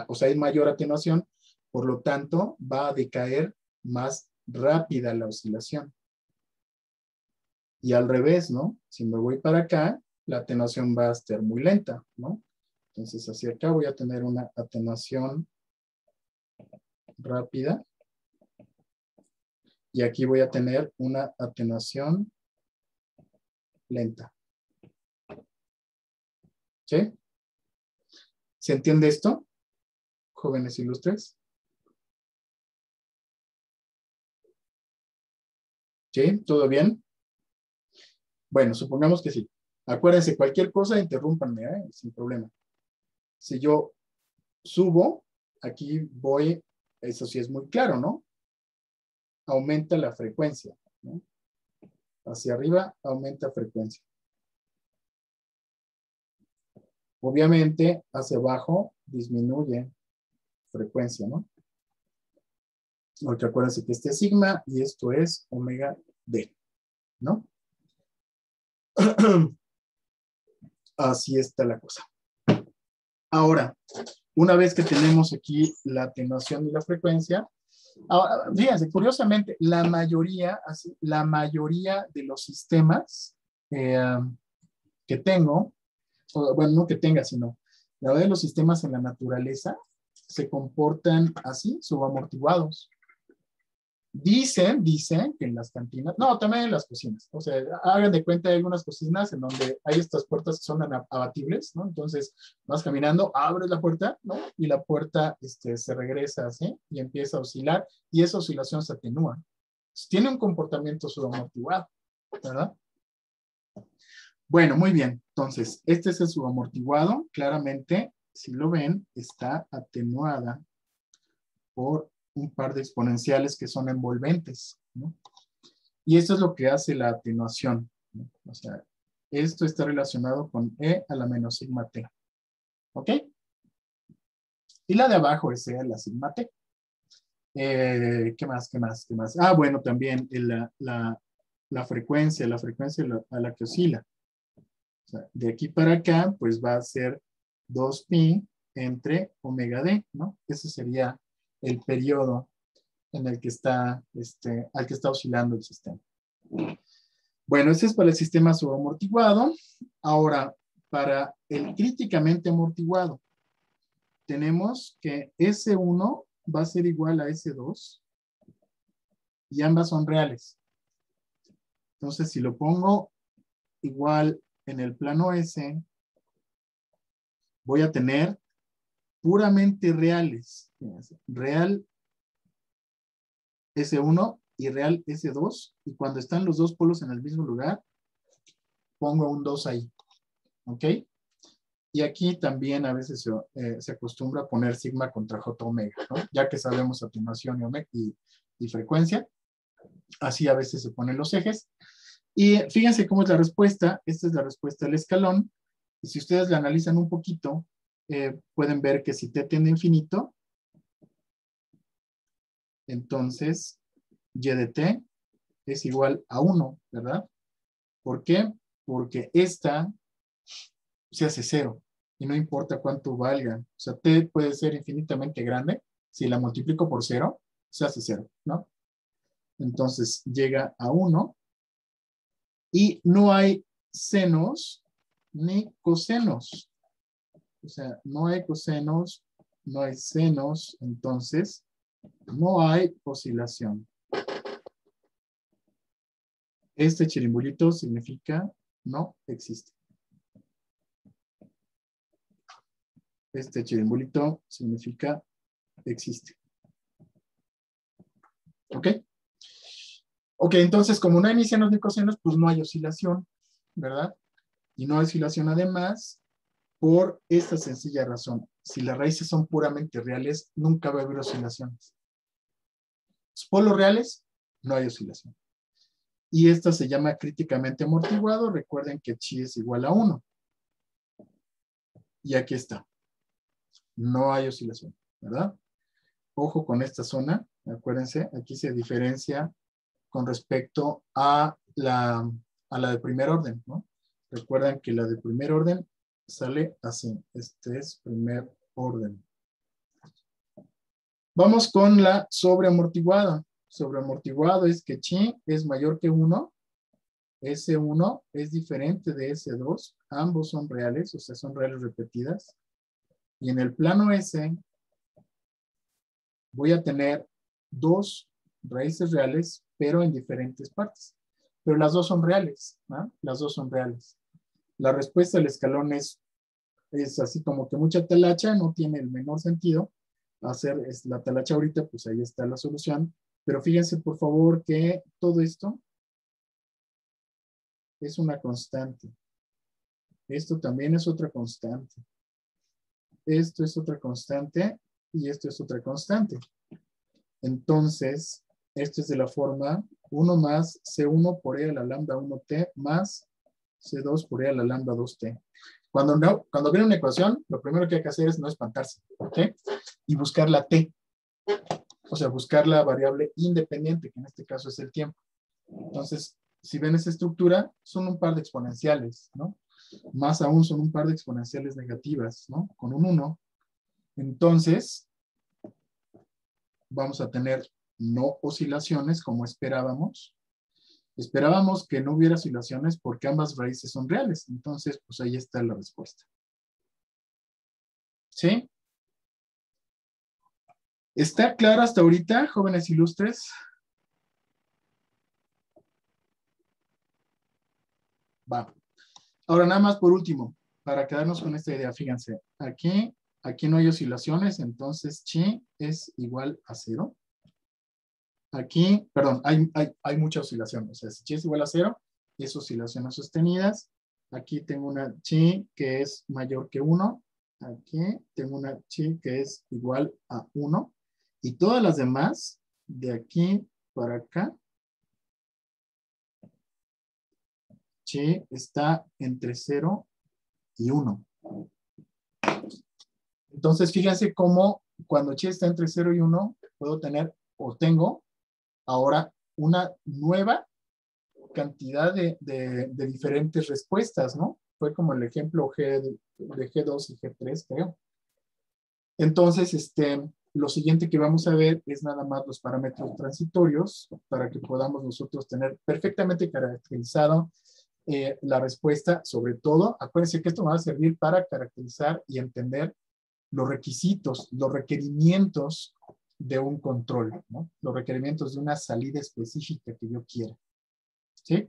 o sea, hay mayor atenuación, por lo tanto va a decaer más rápida la oscilación. Y al revés, ¿no? Si me voy para acá, la atenuación va a estar muy lenta, ¿no? Entonces hacia acá voy a tener una atenuación rápida. Y aquí voy a tener una atenuación lenta. ¿Sí? ¿Se entiende esto, jóvenes ilustres? ¿Sí? ¿Todo bien? Bueno, supongamos que sí. Acuérdense, cualquier cosa, interrúmpanme, sin problema. Si yo subo, aquí voy, eso sí es muy claro, ¿no? Aumenta la frecuencia, ¿no? Hacia arriba aumenta frecuencia. Obviamente, hacia abajo disminuye frecuencia, ¿no? Porque acuérdense que este es sigma y esto es omega d, ¿no? Así está la cosa. Ahora, una vez que tenemos aquí la atenuación de la frecuencia, ahora, fíjense, curiosamente, la mayoría de los sistemas que tengo, bueno, no que tenga, sino la mayoría de los sistemas en la naturaleza se comportan así, subamortiguados. Dicen que en las cantinas, no, también en las cocinas, o sea, hagan de cuenta, hay algunas cocinas en donde hay estas puertas que son abatibles, ¿no? Entonces vas caminando, abres la puerta, ¿no? Y la puerta se regresa así y empieza a oscilar y esa oscilación se atenúa. Tiene un comportamiento subamortiguado, ¿verdad? Bueno, muy bien. Entonces, este es el subamortiguado. Claramente, si lo ven, está atenuada por un par de exponenciales que son envolventes, ¿no? Y esto es lo que hace la atenuación, ¿no? O sea, esto está relacionado con E a la menos sigma T. ¿Ok? Y la de abajo es E a la sigma T. ¿Qué más? Ah, bueno, también la frecuencia a la que oscila. O sea, de aquí para acá, pues va a ser 2pi entre omega d, ¿no? Ese sería el periodo en el que está, al que está oscilando el sistema. Bueno, ese es para el sistema subamortiguado. Ahora, para el críticamente amortiguado, tenemos que S1 va a ser igual a S2 y ambas son reales. Entonces, si lo pongo igual en el plano S, voy a tener puramente reales. Real S1 y real S2. Y cuando están los dos polos en el mismo lugar, pongo un 2 ahí. ¿Ok? Y aquí también a veces se acostumbra a poner sigma contra J omega, ¿no? Ya que sabemos atenuación y frecuencia. Así a veces se ponen los ejes. Y fíjense cómo es la respuesta. Esta es la respuesta del escalón. Y si ustedes la analizan un poquito, pueden ver que si t tiende a infinito, entonces y de t es igual a 1, ¿verdad? ¿Por qué? Porque esta se hace 0 y no importa cuánto valga. O sea, t puede ser infinitamente grande. Si la multiplico por 0, se hace 0, ¿no? Entonces llega a 1 y no hay senos ni cosenos. O sea, no hay cosenos, no hay senos, entonces no hay oscilación. Este chirimbulito significa no existe. Este chirimbulito significa existe. ¿Ok? Ok, entonces como no hay ni senos ni cosenos, pues no hay oscilación, ¿verdad? Y no hay oscilación además por esta sencilla razón. Si las raíces son puramente reales, nunca va a haber oscilaciones. Los polos reales, no hay oscilación. Y esta se llama críticamente amortiguado. Recuerden que chi es igual a 1. Y aquí está. No hay oscilación, ¿verdad? Ojo con esta zona. Acuérdense, aquí se diferencia con respecto a la de primer orden, ¿no? Recuerden que la de primer orden sale así. Este es primer orden. Vamos con la sobreamortiguada. Sobreamortiguado es que chi es mayor que 1. S1 es diferente de S2. Ambos son reales, o sea, son reales repetidas. Y en el plano S voy a tener dos raíces reales, pero en diferentes partes. Pero las dos son reales, ¿no? Las dos son reales. La respuesta del escalón es así como que mucha talacha, no tiene el menor sentido hacer la talacha ahorita, pues ahí está la solución. Pero fíjense por favor que todo esto es una constante. Esto también es otra constante. Esto es otra constante y esto es otra constante. Entonces, esto es de la forma 1 más C1 por E a la lambda 1T más C2 por E a la lambda 2T. Cuando viene una ecuación, lo primero que hay que hacer es no espantarse, ¿ok? Y buscar la T. O sea, buscar la variable independiente, que en este caso es el tiempo. Entonces, si ven esa estructura, son un par de exponenciales, ¿no? Más aún son un par de exponenciales negativas, ¿no? Con un 1. Entonces, vamos a tener no oscilaciones como esperábamos. Esperábamos que no hubiera oscilaciones porque ambas raíces son reales. Entonces, pues ahí está la respuesta. ¿Sí? ¿Está claro hasta ahorita, jóvenes ilustres? Va. Ahora nada más por último, para quedarnos con esta idea, fíjense, aquí no hay oscilaciones, entonces chi es igual a 0. Aquí, perdón, hay mucha oscilación, o sea, si chi es igual a 0, es oscilaciones sostenidas. Aquí tengo una chi que es mayor que 1. Aquí tengo una chi que es igual a 1. Y todas las demás, de aquí para acá, chi está entre 0 y 1. Entonces, fíjense cómo cuando chi está entre 0 y 1, puedo tener o tengo ahora una nueva cantidad de diferentes respuestas, ¿no? Fue como el ejemplo de G2 y G3, creo. Entonces, lo siguiente que vamos a ver es nada más los parámetros transitorios para que podamos nosotros tener perfectamente caracterizado la respuesta. Sobre todo, acuérdense que esto me va a servir para caracterizar y entender los requisitos, los requerimientos de un control, ¿no? Los requerimientos de una salida específica que yo quiera. ¿Sí?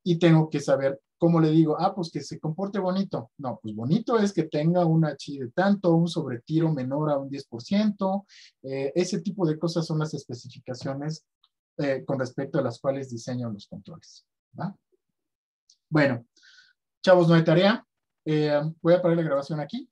Y tengo que saber, ¿cómo le digo? Pues que se comporte bonito. No, pues bonito es que tenga una chi de tanto, un sobretiro menor a un 10%. Ese tipo de cosas son las especificaciones con respecto a las cuales diseño los controles. ¿Va? Bueno, chavos, no hay tarea. Voy a parar la grabación aquí.